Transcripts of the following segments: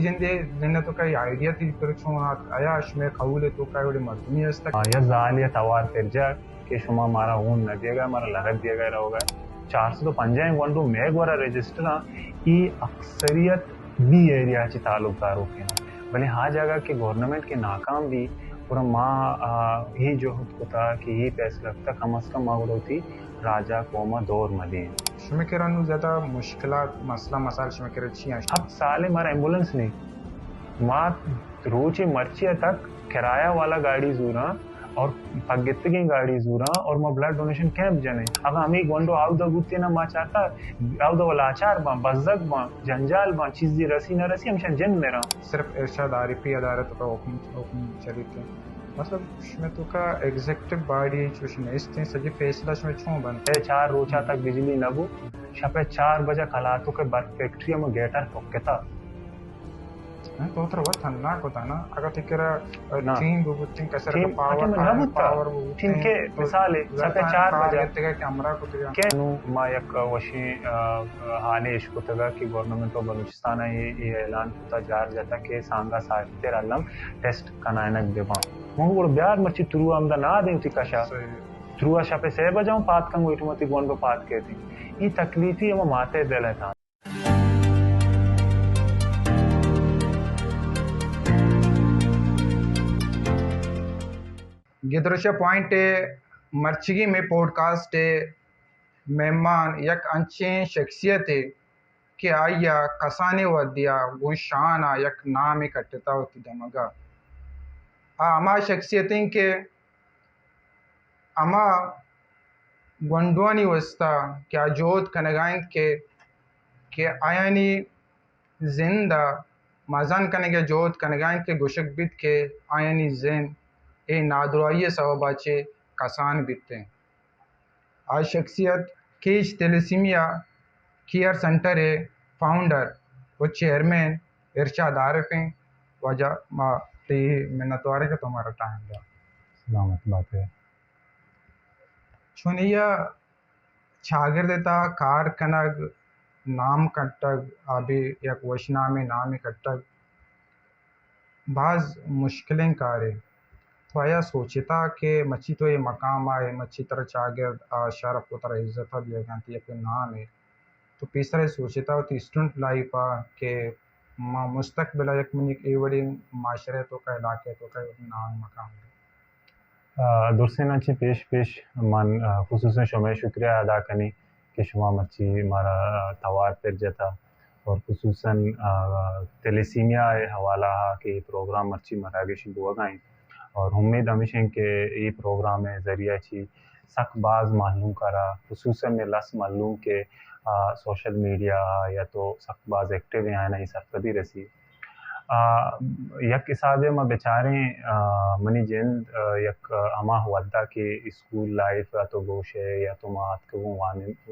जिंदे जिन्ना तो काही आयडिया ती करचो आया अशमे खाऊले तो काय वडे मर्दमी असता या जाल या तवार तेरजा के शुमा मारा ऊन न दिएगा मारा लगत दिएगा रहोगा 400 तो पंजाए वन टू मेग वाला रजिस्टर ई अक्सरियत बी एरिया ची ताल्लुकदारों के ना भले हाँ जगह के गवर्नमेंट के नाकाम भी पूरा माँ ही जो होता कि ही फैसला तक कम अज कम मांग थी राजा कोमा दौर मदी शमेकेरानु ज्यादा मुश्किलात मसला मसाल शमेकेरा छिया अब साले मारा एम्बुलेंस नहीं माँ रोज मर्ची तक किराया वाला गाड़ी जूरा और पगेत्तगी गाड़ी जूरा और मैं ब्लड डोनेशन कैंप जने अगर हमें गोंडो आव द गुत्ते ना मा चाहता आव द वाला आचार बा बजक बा जंजाल बा चीज रसी ना रसी हम जन मेरा सिर्फ इरशाद आरिफी अदालत का हुक्म चलिते मतलब शमे तो का एग्जीक्यूटिव बॉडी चुशने इसते सजे फैसला शमे छो बन 4 रोचा तक बिजली नबू शपे 4 बजे खलातो के बर्फ फैक्ट्री में गेटर टोकेता तो उतर वत ना को ना अगर तिकरा ना टीम बुबुतिंग कसर टीम का पावर टीम के मिसाल सपे 4 बजे ते कैमरा को तिगा के नु मा एक वशी हानेश को तगा कि गवर्नमेंट ऑफ बलूचिस्तान ये ऐलान होता जार जाता के सांगा साहित्य रलम टेस्ट कनायनक देवा मंगुर ब्यार मर्ची तुरु आमदा ना दें तिकाशा तुरुआ शपे 6 बजाऊं पात कंगो इटमती गोंडो पात के थी ये तकलीफी हम माते देले था गिदरशा पॉइंट मर्चगी में पॉडकास्ट मेहमान यक अंचे शख्सियत के आया कसाने वदिया गुशाना यक नाम इकट्ठता होती दमगा अमा शख्सियतें के अमा गुंडवानी वस्ता क्या जोत कनगाइंद के आयानी जिंदा मजान कनगे जोत कनगाइंद के गुशक बित के आयानी जिन ए नादुराई सवबाचे कसान बितते हैं आज शख्सियत केज तेलसीमिया केयर सेंटर है फाउंडर और चेयरमैन इरशाद आरिफ हैं वजह मिन्नतवारे का तुम्हारा टाइम था सलामत बात है छुनिया छागर देता कार कनग नाम कट्टग अभी एक वशना में नाम कट्टग बाज मुश्किलें कारे तो आया सोचता कि मच्छी तो ये मकाम आए मच्छी तरह चागिर शरफ को तरह इज्जत दिया गया थी अपने नाम है तो तीसरा सोचता होती स्टूडेंट लाइफ आ के मुस्तकबिल एक मिनट एवड़ी माशरे तो का इलाके तो का नाम मकाम दुर्सेना पेश पेश मन खुसूसन शुमे शुक्रिया अदा करनी कि शुमा मच्छी हमारा तवार फिर जाता और खुसूसन तेलेसीमिया हवाला के प्रोग्राम मच्छी मरागेशी बुआ गाएं और उम्मीद हमेशा के ये प्रोग्राम है ज़रिया छी सकबाज मालूम करा खुसूसन में लस मालूम के सोशल मीडिया या तो सकबाज एक्टिव हैं ना सरकदी रसी यक हिसाबे में बेचारे मनी जिंद यक हमा वद्दा के स्कूल लाइफ या तो गोशे या तो मात को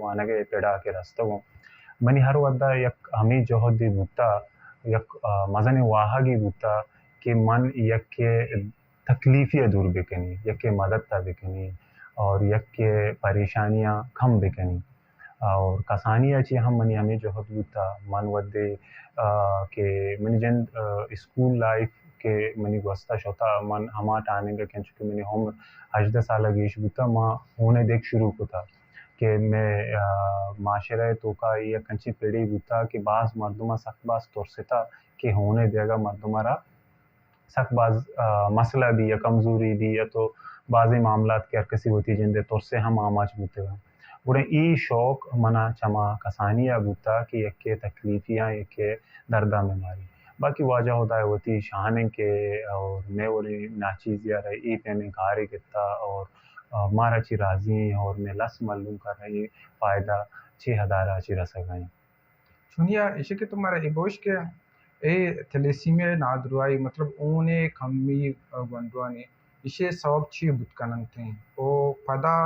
वाने के पेड़ा के रास्ते को मनी हर वद्दा यक हमी जोहद दी बूता यक मजन वाहगी बूता कि मन यक के तकलीफियाँ दूर बिकनी यक के मदद ता बिकनी और यक के परेशानियाँ कम बिकनी और कसानियाँ ची हम मनी हमें जोहद बूता मन वद्दे के मनी जन स्कूल लाइफ के मनी वस्ता शोता मन हमा टाने के चूँकि मैंने हम 18 साल गेश बूता माँ होने देख शुरू होता कि मैं माशरे तो का ये कंची पीढ़ी बूता कि बाज मर्दुमा सकबाज तोरसेता कि होने देगा मर्दुमारा सकबाज मसला भी या कमज़ोरी भी या तो बाज़ी मामलात के किसी होती जिंदे तोरसे हम आमाच बूते हैं बुढ़े ई शौक मना चमा कसानिया बूता कि यके तकलीफियाँ यके दर्दा में मारी बाकी वाजह होता है होती शाहाने के और मैं बोली नाचीज़ यार ई पेने घारे किता और मारा ची राजी और मैं लस मालूम कर रही फ़ायदा 6000 अच्छी रसगाई सुनिया इसे कि तुम्हारा इबोश के ए थैलेसीमिया नादुराई मतलब ऊने खम्मी गंडवानी इसे सब ची बुतकनन थे ओ पदा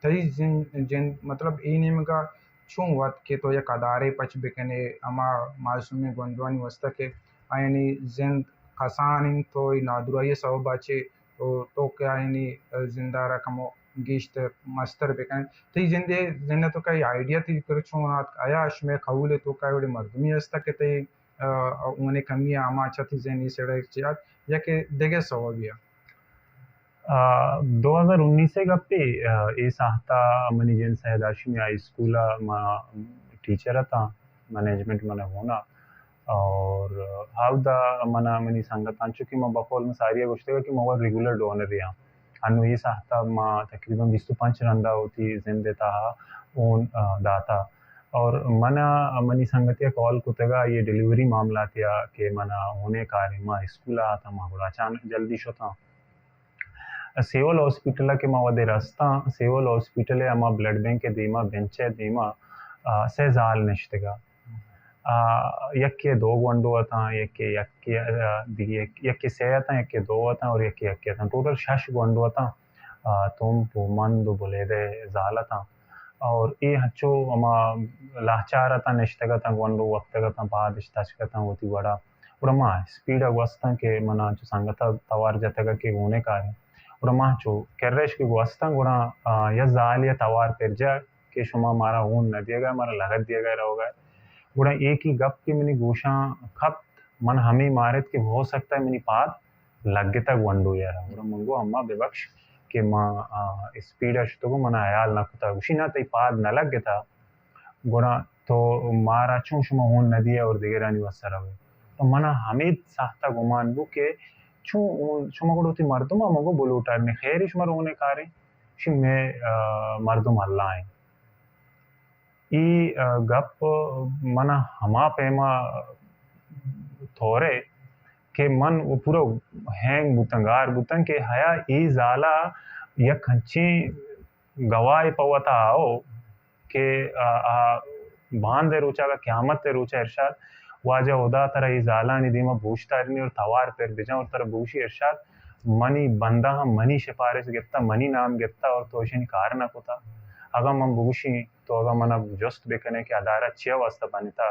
तई जिन मतलब ए नेम का छूं वत के तो या कदारे पच बिकने अमा मासूमी गंडवानी वस्ता के आयनी जिंद खसानिन तो नादुराई सब बाचे तो क्या आयनी जिंदा रकमो गिश्त मस्तर बिकन ती जिंदे जिन्ना तो कई आइडिया ती कर छूं आया अशमे खौले तो का मर्दमी हस्ता के तई उन्हें कमी आमा अच्छा थी जैनी सेड़ा चियात या कि देगे सवाबिया 2019 गप्पी ಈ ಸಾಹತ ಮನಿ ಜೇನ್ ಸಹದಾಶಿಮಿ ಆ स्कूल मा टीचर था मैनेजमेंट मने होना और हाउदा मना मनी संगतान चुकी मा बफोल में सारी गोष्टी कि मवा रेगुलर डोनर या अनु ये साहता मा तकरीबन 25 रंदा होती जिंदे था उन दाता और मना मनी संगतिया कॉल कुतेगा ये डिलीवरी मामला थिया के मना होने कार्य मा स्कूल आता मा बड़ा अचानक जल्दी शो था सेवल हॉस्पिटल के मावदे रास्ता सेवल हॉस्पिटल अमा ब्लड बैंक के दीमा बेंचे दीमा से जाल निश्तगा यक्के दो गंडो था यक्के से था यक्के दो था और यक्के था टोटल 6 गंडो था तुम पुमंदु बोले दे जाला था और ये हच्चो अमा लाचार था निश्तगा था गंडो वक्त था बाद इश्ताच था होती बड़ा और अमा स्पीड अवस्था के मना जो संगता तवार जतगा के होने का है और माचो कर्रेश की वास्ता गुणा या जाल या तवार पेरजा के शुमा मारा ऊन न दिया गया मारा लगत दिया गया रहोगा गुणा एक ही गप की मिनी गोशा खप मन हमें मारे कि हो सकता है मिनी पाद लगे तक वंडो यार गुणा मंगो अम्मा बेबक्श के माँ स्पीड अश्तो को मना आयाल ना कुता उसी ना तई पाद न लगे था गुणा तो मारा चूं शुमा ऊन न दिया और दिगरानी वसर हुए तो मना हमें साहता गुमान बु के शुमा होती मर्दुम मगो बोलूटार ने खैर शुमार होने कारे शिमे मर्दुम अल्लाह है ई गप मना हमा पेमा थोरे के मन वो पूरा हैंग बुतंगार बुतंग के हया ई जाला यक हंची गवाए पवता आओ के बांध दे रोचा का क़यामत दे रोचा इरशाद वाजा उदा तरह ई जाला निदीमा बूशतारनी और तवार पर बिजा और तरह बूशी इरशाद मनी बंदा हम मनी सिफारिश गिफ्ता मनी नाम गिफ्ता और तोशिन कार ना कोता अगर हम बूशी तो अगर मना जस्ट बेकने के अदारा छह वास्ता बनिता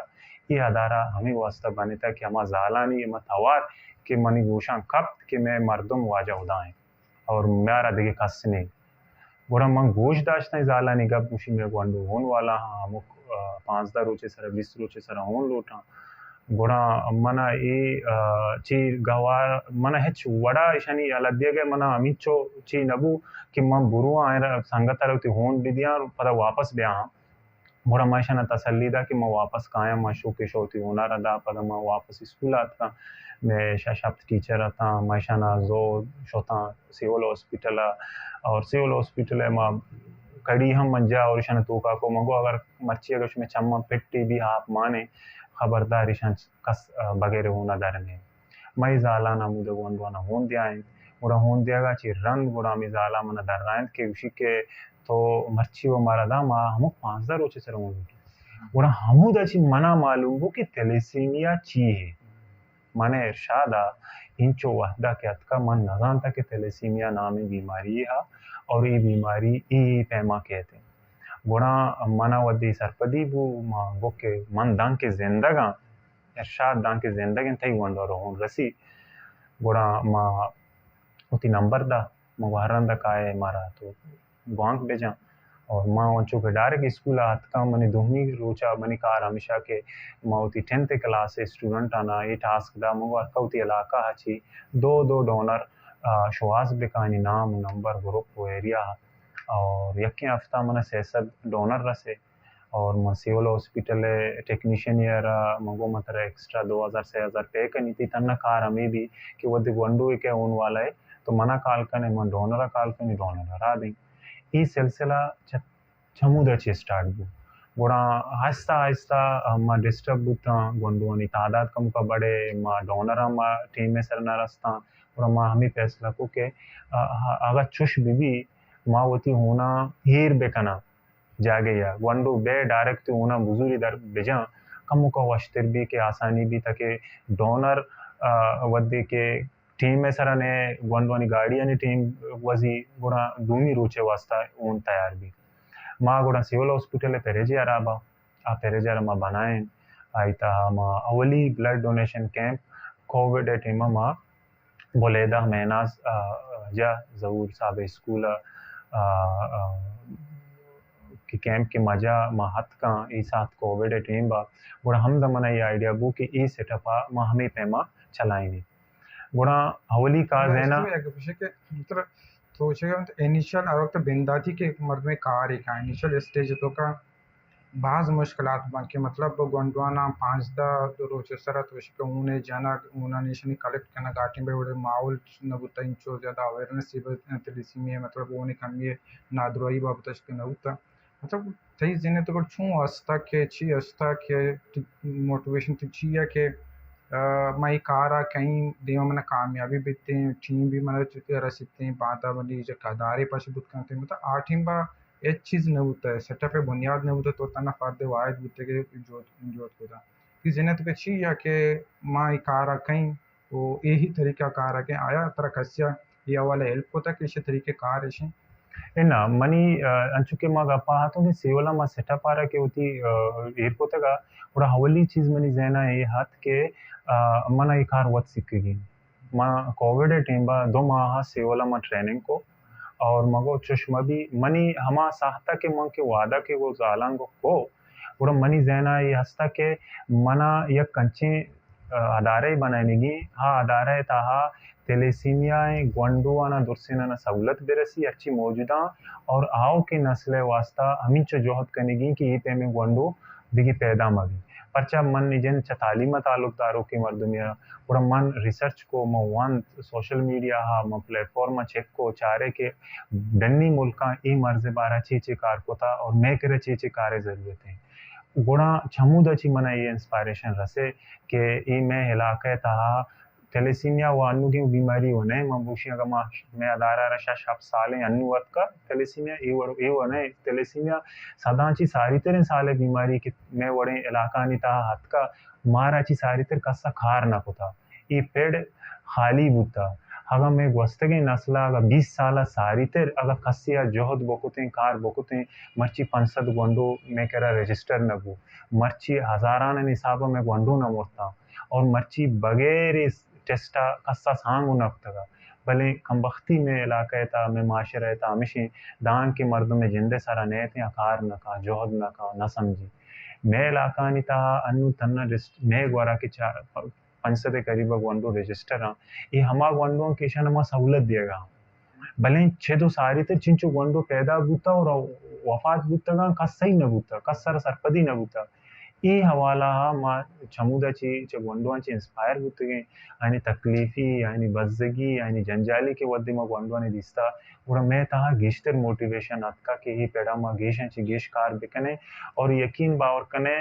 ये अदारा हमें वास्ता बनिता कि हमा जालानी हम तवार के मनी गोशा कब कि मैं मर्दम वाजा उदा है और मेरा देखिए कस नहीं गोरा मंग गोश दाश्ता जालानी गप बूशी मेरे को अंडू होन वाला हाँ हम 5 रोचे सर 20 रोचे सर होन लोटा गोड़ा मना ये ची गवार मना हेच वड़ा इशानी अलद्दिया के मना अमिचो ची नबू कि मम बुरुआ आयरा संगत रवती होन बिदिया पता वापस ब्या मोरा माशना तसल्ली दा कि मैं वापस काया माशो के शोती होना रदा पता मैं वापस स्कूल आता मैं शब्द टीचर आता माशना जो शोता सिविल हॉस्पिटल और सिविल हॉस्पिटल है माँ कड़ी हम मंजा और इशान तोका को मंगो अगर मर्ची अगर उसमें चम्मा पिट्टी भी आप माने खबरदार इशान कस बगैर होना दर में मई जाला ना मुझे गोंडवाना होन दिया है मुरा होन दियागा ची रंग गुड़ा मी जाला मना दर रहा के उसी के तो मर्ची वो मारा दा माँ हमको 5,000 रोचे सर होन गुड़ा हमू दाची मना मालूम हो कि थैलेसीमिया ची है माने इरशादा इंचो वहदा के अतका मन न जानता कि थैलेसीमिया नामी बीमारी है और ये बीमारी ई पैमा कहते हैं गुणा मना वदी सरपदी बु मांगो के मन दांग के जिंदगा इरशाद दांग के जिंदगी थई वंडो रोहन रसी गुणा मा उती नंबर दा मवारन दा काए मारा तो बांक बेजा और माँ वंचो के डायरेक्ट स्कूल हाथ का मनी दोहनी रोचा मनी कार हमेशा के माँ उती 10th क्लास से स्टूडेंट आना ये टास्क दा मगो उती इलाका हची दो डोनर शुआस बेकानी नाम नंबर ग्रुप एरिया और यके हफ्ता मन सेसद डोनर रसे और मैं सिविल हॉस्पिटल टेक्नीशियन यार मगो मतलब एक्स्ट्रा 2,000 पे करनी थी तन्ना कार हमें भी कि वो वंडू के उन वाला है तो मना काल कने मन डोनर काल कने डोनर रा दें ई सिलसिला चमुद अच्छे स्टार्ट बु गुड़ा आहिस्ता आहिस्ता हम डिस्टर्ब बुता गोंडू अनि तादाद कम का बड़े माँ डोनर हम टीम में सर न रस्ता और माँ हमें फैसला को के अगर चुश बीबी मावती होना हीर बेकना जागे या वंडो बे डायरेक्ट होना बुजुरी दर बेजा कम का वश्तर भी के आसानी भी तके डोनर वद्दे के टीम में सर ने वंडवानी गाड़ी आणि टीम वजी गुणा दूमी रोचे वास्ता उन तैयार भी माँ गुणा सिविल हॉस्पिटल पेरेजे अराबा आ पेरेजे अरमा बनाए आईता माँ अवली blood donation camp Covid team माँ बोलेदा महीनाज या जरूर साहब स्कूल कि कैंप के मजा महत का ई साथ कोविड टीम बा गुड़ा हम दमना ये आइडिया बू कि ई सेटअप मा हमें पैमा चलाएंगे गुड़ा हवली का जेना मतलब सोचेगा तो इनिशियल और वक्त बिंदाती के मर्द में कार ही का इनिशियल स्टेज तो का बाज़ मुश्किलात बाकी मतलब गोंडवाना 5 रोज सरा तो इसका उन्हें जाना उन्हें निशानी कलेक्ट करना गाटी में बड़े माहौल न बुता इंचो ज़्यादा अवेयरनेस थैलेसीमिया मतलब वो नहीं कमी है नादरोई बाबत इसके न बुता मतलब सही जिन्हें तो कुछ छूं अस्ता के मोटिवेशन तो चाहिए कि मई कारा कहीं देव मन कामयाबी बिते टीम भी मन रसिते बाता बनी जो कदारे पास बुत करते मतलब आठीम बा एक चीज़ न होता है सेटअप पे बुनियाद न होता तो तना फायदे वायद बुते के जोत जोत होता कि जिन्हें तो कच्ची या कि माँ कारा कहीं वो यही तरीका कार के आया तरह कस्या ये वाला हेल्प होता कि इसी तरीके कार इसी ना मनी अंचुके मग अपा हाथों के सेवला मा सेटअप आ रहा के होती एयरपोर्ट का और हवली चीज मनी जेना ये हाथ के मना एक कार वत सिक्केगी माँ कोविड टाइम बा 2 माह सेवला मा ट्रेनिंग को और मगो चश्मा भी मनी हमा साहता के मंग के वादा के वो जालंग को और मनी जेना ये हस्ता के मना ये कंचे अदारे बनाएगी हाँ अदारे ताहा तेलेसीमिया ग्वंडुआना दुर्सिना सहूलत बेरसी अच्छी मौजूदा और आओ के नस्ल वास्ता हमीं जोहद कनेगी कि ये पे में ग्वंडू दिगी पैदा मगी परचा मन निजन च तालीम ताल्लुकदारों के मर्दमिया और मन रिसर्च को वन सोशल मीडिया हा म प्लेटफॉर्म चेक को चारे के डन्नी मुल्का ई मर्ज बारा चीचे कार को था और मैं करे चीचे कारे जरूरत है गुणा छमुद अच्छी मना ये इंस्पायरेशन रसे के ई में इलाके तहा थैलेसीमिया व अन्नु की बीमारी होने मबूशिया का मैं अदारा रशा शब साले अन्नु वत का थैलेसीमिया ये होने थैलेसीमिया सदाची सारी तेरे साले बीमारी की मैं वड़े इलाका नहीं था हाथ का माराची सारी तेरे कसा खार ना कोता ये पेड़ खाली बुता अगर मैं वस्तगे नस्ला अगर 20 साल सारी तेर अगर खसिया जोहद बोकुते कार बोकुते मर्ची 500 गोंडो मैं कह रहा रजिस्टर न बू मर्ची हजारान निसाब में गोंडो न मोरता और मर्ची बगैर इस टेस्टा कस्सा सांग उनकतगा भले कमबख्ती में इलाका था में माशरा था हमेशा दान के मर्द में जिंदे सारा नए थे आकार न का जोहद न का न समझी मैं इलाका नहीं था अनु तन्ना मैं गोरा के 500 के करीब वंडो रजिस्टर हाँ ये हमा वंडो के शन हमा सहूलत दिएगा भले 6 सारी थे चिंचु वंडो पैदा बूता और वफात बूता का सही न बूता का सरपदी न बूता ये हवाला मा छमुदाची चे वंडवांची इंस्पायर बुतगे आणि तकलीफी आणि बज्जगी आणि जंजाली के वद्दे मा वंडवाने दिसता और मैं तहा गेश्तर मोटिवेशन अतका के ही पेड़ा मा गेशांची गेश कार बिकने और यकीन बावर कने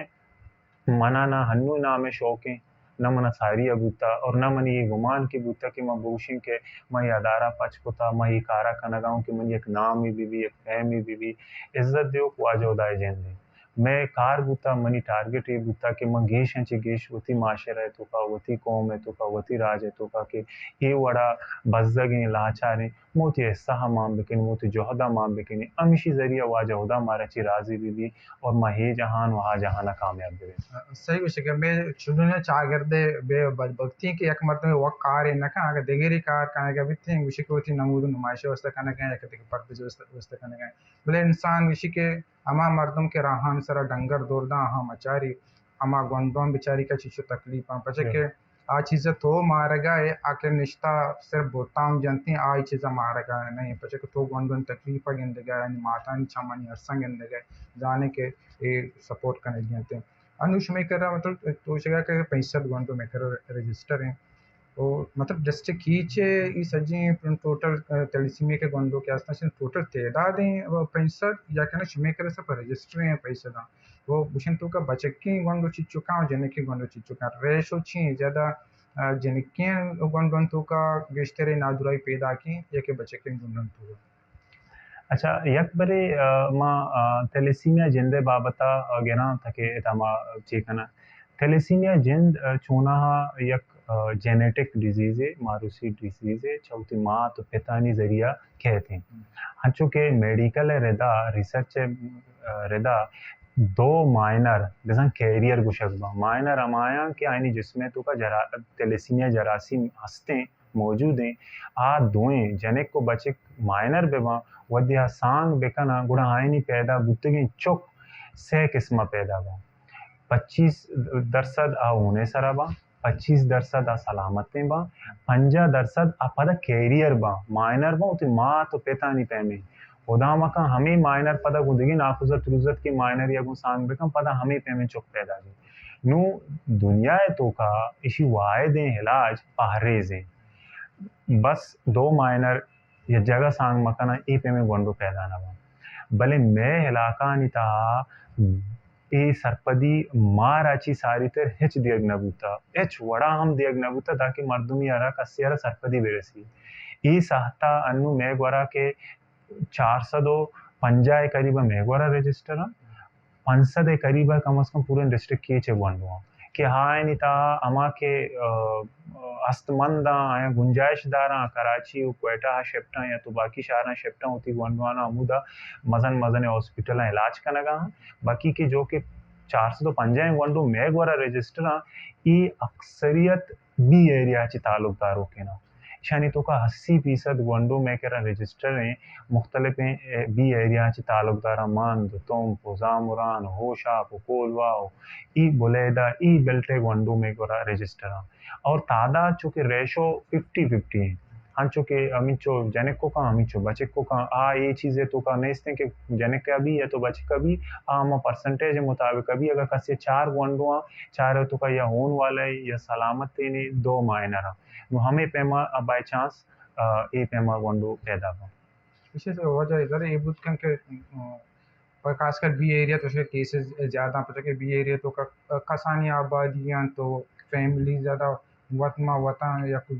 मना ना हन्नू ना में शौक है न मना सारी अबूता और न मनी ये गुमान की बूता कि मैं बूशिंग के मैं ये अदारा पचपुता मैं ये कारा कनगाऊं कि मैं एक नाम ही बीबी एक फैम ही बीबी इज्जत दियो वाजोदाय जेंदे मैं कार बूता मनी टारगेट ये बूता कि मैं गेश हैं गेश वती माशरा है तो का वती कौम है तो का वती राज है तो का कि ये वड़ा बज्जगे लाचारे मोती ऐसा माम बिकिन मोती जोहदा माम बिकिन अमिशी जरिया वाजोदा मारा ची राजी बीबी और मही जहान वहाँ जहाना कामयाब बे सही विषय के मैं चुनने चागर्दे बे भक्ति के एक मर्तबे वक कार न का आगे देगेरी कार का आगे बिथे विषय को थी नमूद नुमाइश वस्ता कने के एक तक पर्दे जो वस्ता कने के बोले इंसान विषय के अमा मर्दम के राहन सरा डंगर दोरदा हम अचारी अमा गोंडों बेचारी का चीज़ तकलीफ पचे के आ चीज़ तो मारेगा है आके निश्ता सिर्फ बोताम जानती हैं आ चीज़ मारेगा है नहीं पचे के तो गोंडों तकलीफ गिंदे गए यानी माता नहीं छमानी अरसा गिंदे गए जाने के ये सपोर्ट करने जानते हैं अनुष में कर रहा मतलब तो जगह के 65 गोंडो में कर रजिस्टर हैं तो मतलब डिस्ट्रिक्ट खींचे इस सजी टोटल तलीसीमी के गोंडो के आसपास टोटल तादाद हैं 65 या कहना शुमे करे सब रजिस्टर हैं पैसे ना वो बुशन तो का बचकी गोंडो चिचुका और जनकी गोंडो चिचुका रेशो छी ज़्यादा जनकी गोंडो तो का गेश्तरे नादुराई पैदा की या के बचकी गोंडो तो अच्छा यक बरे थैलेसीमिया जिंदे बाबता गेना थके तमा चेकना थैलेसीमिया जिंद चूना यक जेनेटिक डिजीज है मारूसी डिजीज है चौथी माँ तो पितानी जरिया कहते हैं हंचो के मेडिकल रेदा रिसर्च रेदा 2 माइनर जैसा कैरियर गुशकबा माइनर अमाया के आइनी जिसमें तो का थैलेसीमिया जरासीम हंसते मौजूद हैं आ दुएं जनेक को बचे माइनर बेबा वदिया सांग बेकना गुड़ा आयनी पैदा बुतगे चुक से किस्म पैदा बा 25% आ ऊने सरा बा 25% आ सलामतें बा 50% आ पदा कैरियर बा माइनर बा उति माँ तो पेता नहीं पैमे उदामा का हमें माइनर पदा गुदगी नाखुजत रुजत की माइनर या गुन सांग बेकम पदा हमें पैमे चुक पैदा जी नु दुनिया तो का इसी वायदे इलाज पहरेजें बस 2 माइनर या जगह सांग मकाना ए पे में गोंडो पैदा ना बा भले मैं इलाका निता ए सरपदी माराची सारी तर हेच दियग नबूता हेच वड़ा हम दियग नबूता ताकि मर्दुमी आरा कसियारा सरपदी बेरसी ई सहता अनु मेघवरा के 400 पंजाए करीब मेघवरा रजिस्टर 500 करीब कम से कम पूरे डिस्ट्रिक्ट की चे बंडो कि हाँ निता अमा के अस्तमंदा आया गुंजाइश दारा कराची क्वेटा शिफ्टा या तो बाकी शहर शिफ्टा होती वनवाना अमुदा मजन मजन हॉस्पिटल इलाज का नगा बाकी के जो कि 400 तो पंजाए वंडो मेघवरा रजिस्टर ई अक्सरियत बी एरिया ची तालुकदारों के ना शानी तो का 80% वंडो में करा रजिस्टर हैं मुख्तलिफ बी एरिया ची तालुकदारा मंद तुम पुजामुरान होशा पुकोलवाओ ई बुलेदा ई बेल्टे वंडो में करा रजिस्टर और तादाद चूँकि रेशो 50-50 है हाँ चूँकि अमीचो जनिक को का अमीचो बचे को का आ ये चीज़ें तो का नहीं कि जनिक का भी या तो बचे का भी हम परसेंटेज मुताबिक अभी अगर कसी 4 वंडो 4 तो का या होन वाला है या सलामत ने 2 माइनर हमें पैमा बाय चांस ए पैमा वंडो पैदा हो इसी से हो जाए इधर ये बुत के पर खासकर बी एरिया तो केसेस ज़्यादा पता कि बी एरिया तो का कसानी आबादियाँ तो फैमिली ज़्यादा वतमा वता या कुछ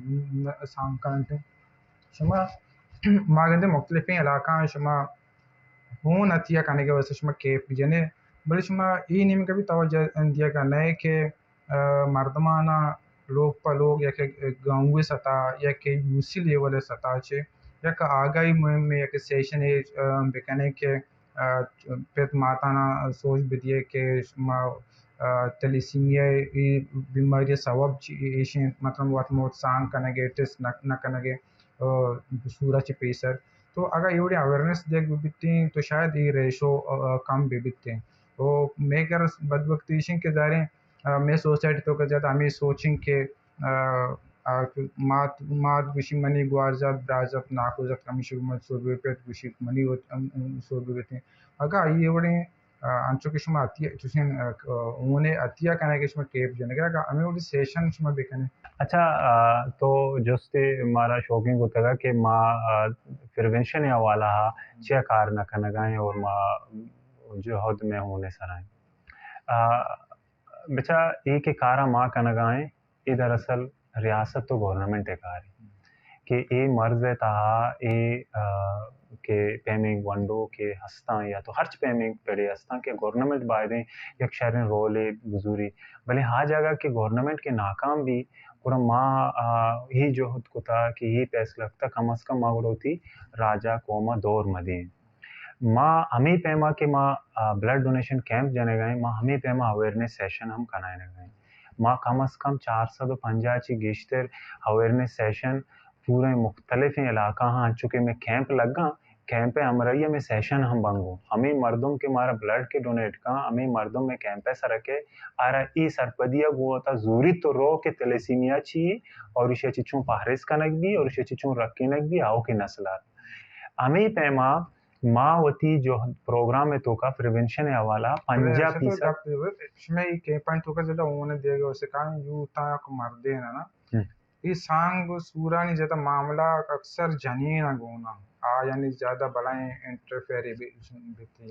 सांकंते शुमा मागंदे मुख्तलिफ इलाका शुमा हूँ नतिया करने के वजह से शुमा केप जने बड़े शुमा ये नहीं में कभी तवज्जो दिया करना है कि मर्दमाना लोग पलोग या के गाँव सतह या के यूसी लेवल सतह छे या का आगाही मुहिम में या के सेशन है बेकने के पेट माताना सोच बिदिए के शुमा तलिसीमिया बीमारी सबब एशियन मतलब वत मोट सांग कनगे टेस्ट न कनगे सूरा ची पेसर तो अगर एवढी अवेयरनेस देख बिबित्ती तो शायद ये रेशो कम बिबित्ते तो मैं कर बदबख्ती के दायरे मैं सोसाइटी तो कर जाता हमें सोचिंग के मात मात गुशी मनी गुआरजात ब्राजत नाकुजत कमिशु मत सोबे पेट गुशी मनी सोबे बेते अगर ये बड़े अंचो के शुमा अतिया चुसेन उन्हें अतिया करने के शुमा टेप जने का हमें वो सेशन शुमा बेकने अच्छा तो जोस्ते हमारा शौकिंग होता है कि माँ प्रिवेंशन या वाला क्या कार न करना गाएं और माँ जो हद में होने सराएं बच्चा एक कारा माँ करना गाएं ये दरअसल रियासत तो गवर्नमेंट है कार कि ये मर्ज है ता ये के पेमेंट वंडो के हस्ता या तो हर्च पेमेंट पड़े हस्ता के गवर्नमेंट बायदे एक शहर रोले गुजूरी भले हाँ जगह के गवर्नमेंट के नाकाम भी पूरा माँ ही जो खुद को था कि ये पैसा लगता कम अज कम माँ होती राजा कोमा दौर मदी माँ हमें पैमा के माँ ब्लड डोनेशन कैंप जाने गए माँ हमें पैमा अवेयरनेस सेशन हम कराने गए माँ कम अज कम 450 गेश्तर अवेयरनेस सेशन पूरे मुख्तलिफ इलाका हाँ चुके में कैंप लगा कैंप अमरैया में सेशन हम बंगो हमें मर्दों के मारा ब्लड के डोनेट का हमें मर्दों में कैंप सरके आरा ई सरपदिया वो होता जरूरी तो रो के तलेसीमिया चाहिए और इसे चिचू पहरेज कनक भी और इसे चिचू रखनक भी आओ की नस्ल हमें पैमा मावती जो प्रोग्राम है तो का प्रिवेंशन है वाला 50% इसमें ये कैंपेन तो का ज्यादा उन्होंने दिया गया उससे कहा यूता को मर देना ना ये सांग सूरा नहीं ज्यादा मामला अक्सर जनी ना गोना आ यानी ज्यादा बलाएं इंटरफेयर भी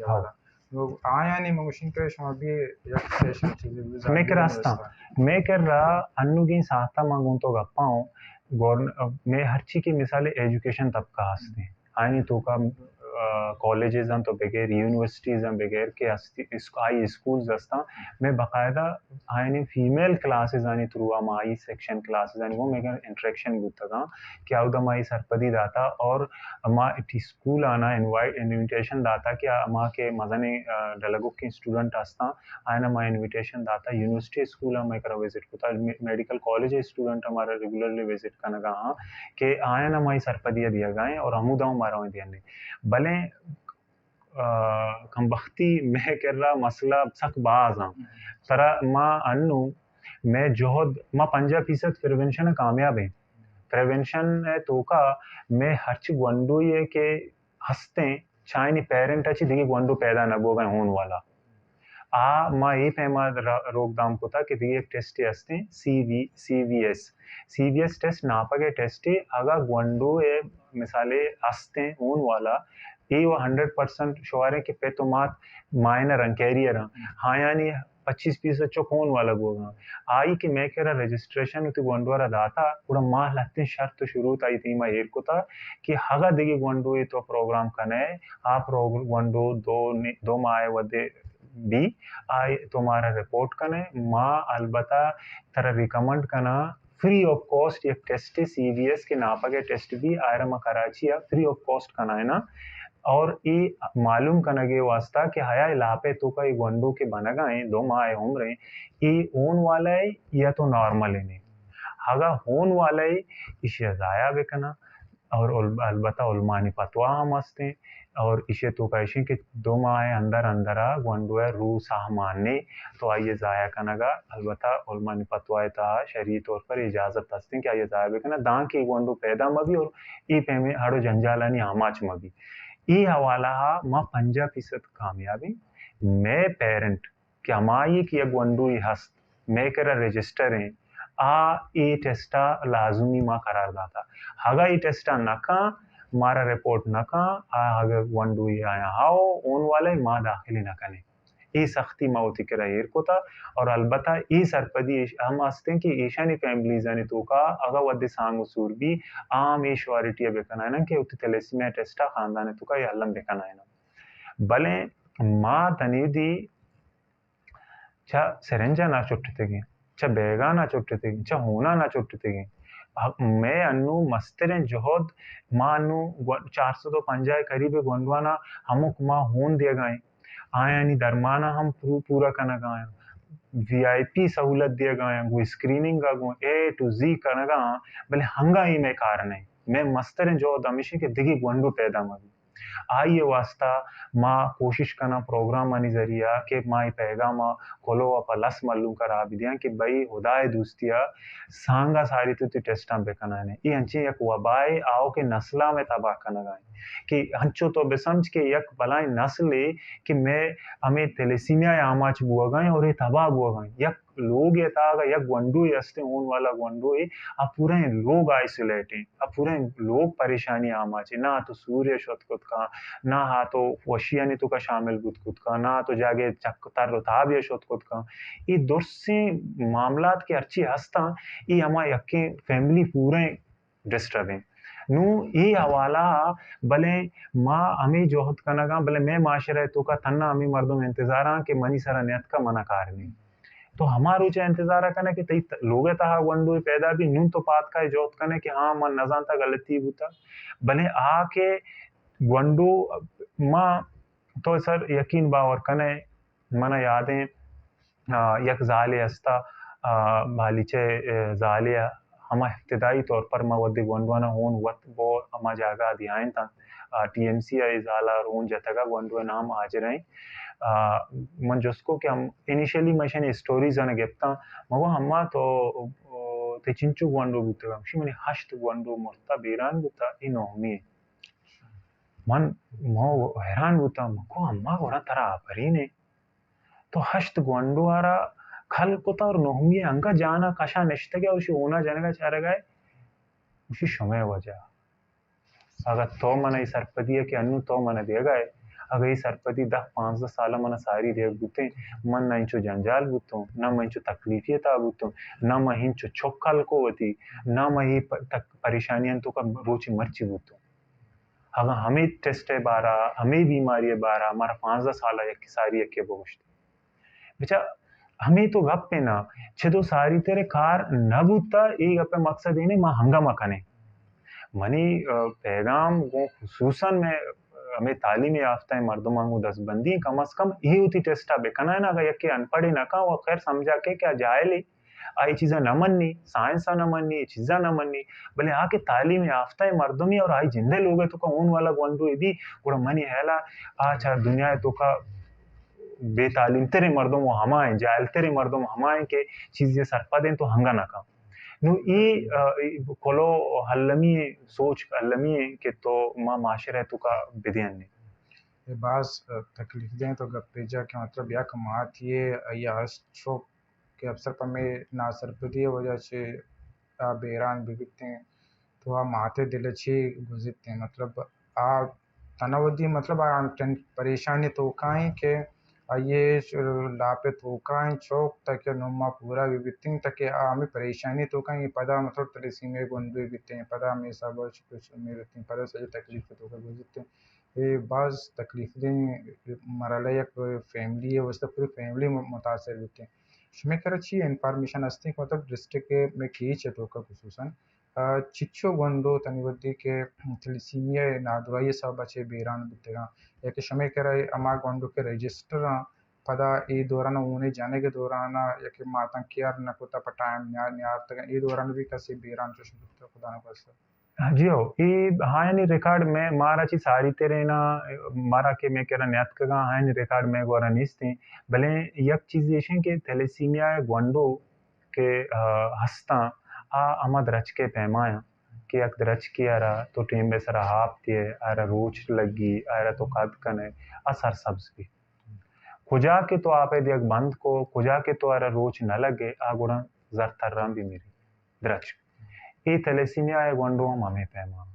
वाला लोग आया नहीं मशीन पे शमा भी एक सेशन चीजें मैं कर रहा अन्नु की साहता मांगूं तो गप्पाओं मैं हर चीज की मिसाल एजुकेशन तबका हंसते आए नहीं तो का कॉलेजेस हैं तो बगैर यूनिवर्सिटीज़ हैं बगैर के हाई स्कूल्स हस्ता मैं बाकायदा आने फीमेल क्लासेस आने थ्रू अमा आई सेक्शन क्लासेस आने वो मेरे इंटरेक्शन गुत्ता क्या उदम आई सरपदी दाता और अमा इटी स्कूल आना इनविटेशन दाता क्या अमा के मजने डलगो के स्टूडेंट हस्ता आयना मा इनविटेशन दाता यूनिवर्सिटी स्कूल मैं करा विजिट कुता मेडिकल कॉलेज स्टूडेंट हमारा रेगुलरली विजिट करना गा के आयना माई सरपदिया दिया गए और अमुदाओं मारा दिया नहीं भले कम बख्ती मैं कर रहा मसला सक बाज हाँ तरह माँ अन्नू मैं जोहद माँ 50% प्रिवेंशन कामयाब है प्रिवेंशन है तो का मैं हर्च गुंडू ये के हंसते चाहे नहीं पेरेंट अच्छी देखिए गुंडू पैदा न बोगा होने वाला माँ ये पैमा रोकदाम को था कि दिए एक टेस्ट हंसते CVS टेस्ट नापा के टेस्ट अगर गुंडू ये मिसाले हंसते होने वाला ये वो 100% श्योर है कि पे तो मात मायनर रंग कैरियर हाँ यानी 25% चुक होने वाला बोगा आई कि मैं कह रहा रजिस्ट्रेशन उती गोंडवारा दाता पूरा माह लगते शर्त शुरू आई थी मैं हेर को था कि हगा देगी गोंडो ये तो प्रोग्राम करना है आप गोंडो दो माह वदे भी आई तुम्हारा रिपोर्ट करना माँ अलबत्ता तरह रिकमेंड करना फ्री ऑफ कॉस्ट एक टेस्ट CVS के नापा के टेस्ट भी आयरम कराची या फ्री ऑफ कॉस्ट करना है ना और ये मालूम करना के वास्ता कि हया इलापे तो का ये गुंडो के बना गए 2 माह होम रहे ये होन वाला है या तो नॉर्मल है नहीं हगा होन वाला है इसे जाया बेकना और अलबत्ता उलमानी पतवा हम हंसते और इसे तो कैसे कि 2 माह अंदर अंदरा गुंडो है रू साह मानने तो आइए जाया कनगा अलबत्ता उलमानी पतवा था शरीय तौर पर इजाजत हंसते कि आइए जाया बेकना दां के गुंडो पैदा मभी और ई पे हड़ो जंजालानी आमाच मभी ये हवाला माँ 50% कामयाबी मैं पेरेंट क्या माँ ये कि गुंडू हस्त मैं करा रजिस्टर है ये टेस्टा लाजुमी माँ करार दाता हगा ये टेस्टा नका मारा रिपोर्ट नका हगा गुंडू आया हाओ ओन वाले माँ दाखिली नकने ये सख्ती माँ होती करा हेर को था और अलबत्ता ये सरपदी हम हंसते हैं कि ईशानी फैमिलीज आने तो का अगर वद्दे सांग उसूर भी आम ये श्योरिटी बेकना है ना कि उती थैलेसीमिया टेस्टा खानदान तो का ये अल्लम बेकना है ना भले माँ तनीदी चा सिरंजा ना चुटते गए चा बेगा ना चुटते गए चा होना ना चुटते गए मैं अन्नू मस्तरे जोहद माँ अन्नू 400 तो पंजाय करीब गोंडवाना हमक माँ होन दिया गए आया नहीं दरमाना हम पूरा करना गाया VIP सहूलत दिया गया वो स्क्रीनिंग का गो A to Z करना गा भले हंगा ही में कारण है मैं मस्तर जो दमिशी के दिगी गुंडू पैदा मगी आइए वास्ता माँ कोशिश करना प्रोग्राम मानी जरिया के माँ पैगाम खोलो लस मल्लू कर आबिदिया कि भाई हुदाय दोस्तिया सांगा सारी तो टेस्टा बेकना है ये हंची एक वबाए आओ के नस्ला में तबाह करना गाए कि हंचो तो बेसमझ के यक बलाई नस्ल कि मैं हमें थैलेसीमिया आमाच बुआ गए और ये तबाह बुआ गए यक लोग ये था यक गुंडू यस्ते होने वाला गुंडू अब पूरे लोग आइसोलेट हैं अब पूरे लोग परेशानी आमाच ना तो सूर्य शोतकुत का ना हा तो वशिया ने तो का शामिल गुतकुत का ना तो जागे चक्कर रोताब या शोतकुत का ये दुर्से मामलात के अच्छी हस्ता ये हमारे यके फैमिली पूरे डिस्टर्ब हैं नू ये हवाला भले माँ हमें जोहत कनगा भले मैं माशरे तो का तन्ना हमें मर्दों में इंतजार के मनी सरा नियत का मना कार नहीं तो हमारो चाहे इंतजार करना कि तई लोगे ता वंडो पैदा भी नून तो पात का जोहत करने कि हाँ मन न जानता गलती होता भले आके वंडो माँ तो सर यकीन बावर कने मना यादें यक जाले अस्ता बालीचे जाले हमा इब्तदाई तौर पर मवद्दे गोंडवाना होन वत बो हमा जागा दियाइन ता TMC इजाला रोन जतगा गोंडवा नाम आज रहे मन जसको कि हम इनिशियली मशीन स्टोरीज अन गेप्ता मगो हमा तो ते चिंचू गोंडो बुतगा शी मने हश्त गोंडो मोर्ता बेरान बुता इनोमी मन मो हैरान बुता मको हमा गोड़ा तरा भरीने तो हश्त गोंडो आरा खल कोता और नोहमी अंका जाना कशा निश्ते के उसी होना जाने का चाह रहा है उसी समय वजह अगर तो मना इस सरपदी है कि अन्नू तो मना दिया गए अगर ये सरपदी 10-15 साल मना सारी देख बुते मन ना इंचो जंजाल बुतो ना मैं इंचो तकलीफियत आ बुतो ना मैं इंचो छोक्कल को वती ना मैं परेशानियां तो का रोची मर्ची बुतो अगर हमें टेस्ट है बारा हमें बीमारी है बारा हमारा 15 साल है की सारी एक बोगश्त बेचा हमें तो गप पे ना छे तो सारी तेरे कार न बूता एक गप मकसद है नहीं मां हंगामा कने मनी पैगाम वो खुसूसन में हमें तालीम याफ्ता है मर्दों मांगू दसबंदी कम अज कम ये होती टेस्टा बेकना ना अगर यके अनपढ़े ना का वो खैर समझा के क्या जायली आई चीज़ा न मननी साइंस न मननी ये चीज़ा न मननी भले आके तालीम याफ्ता है मर्दों में और आई जिंदे लोग है तो का ऊन वाला गोंडू ये भी बड़ा मनी हैला अच्छा दुनिया है तो का बेतालीम तेरे मर्दों वो हमाए जायल तेरे मर्दों वो हमाए के चीज़ें सरपा दें तो हंगा ना का नु कोलो हल्लमी सोच हल्लमी के तो माँ माशरे तो का बिदियन ने ये बास तकलीफ दें तो गप्पेजा के मतलब या कमात ये या स्ट्रोक के अवसर पर में ना सरपदी वजह से बेरान बिगड़ते हैं तो आ माथे दिल अच्छी गुजरते हैं मतलब आ तनावदी मतलब परेशानी तो काई के ये लापे तो काई चौक तक नुमा पूरा विबितिंग तक हमें परेशानी तो काई पदा मतलब तलसी में गुंडे बिते हैं पदा में सब कुछ में रहते हैं पदा सही तकलीफ तो का गुजरते हैं ये बाज़ तकलीफ़ें मरला एक फैमिली है उससे पूरी फैमिली मुतासर होती है शुमे कर अच्छी इन्फॉर्मेशन हस्ती मतलब डिस्ट्रिक्ट में की तो का खुसूसन चिच्चो गोंडो तनिवद्दी के थैलेसीमिया नादुराई सब बचे बेरान बितेगा एक शमे कर अमा गोंडो के रजिस्टर पदा ई दौरान उन्हें जाने के दौरान एक माता केयर न कुता पटाइम न्यार न्यार तक ई दौरान भी कसी बेरान जो शुद्ध खुदा न कर हाँ हाँ यानी रिकॉर्ड में मारा ची सारी तेरे ना मारा के मैं कह रहा न्यात का हाँ यानी रिकॉर्ड में गोरा निस्ते भले यक चीज ये के थैलेसीमिया गोंडो के हस्ता आ अमद रच के पैमाया कि यक रच किया रहा तो टीम में सरा हाफ दिए आरा रोच लगी आरा तो कद कने असर सब्ज भी खुजा के तो आप यक बंद को खुजा के तो आरा रोच न लगे आ गुड़ा जर थर्राम भी मेरी द्रच ई थैलेसीमिया है गोंडो हमें पैमा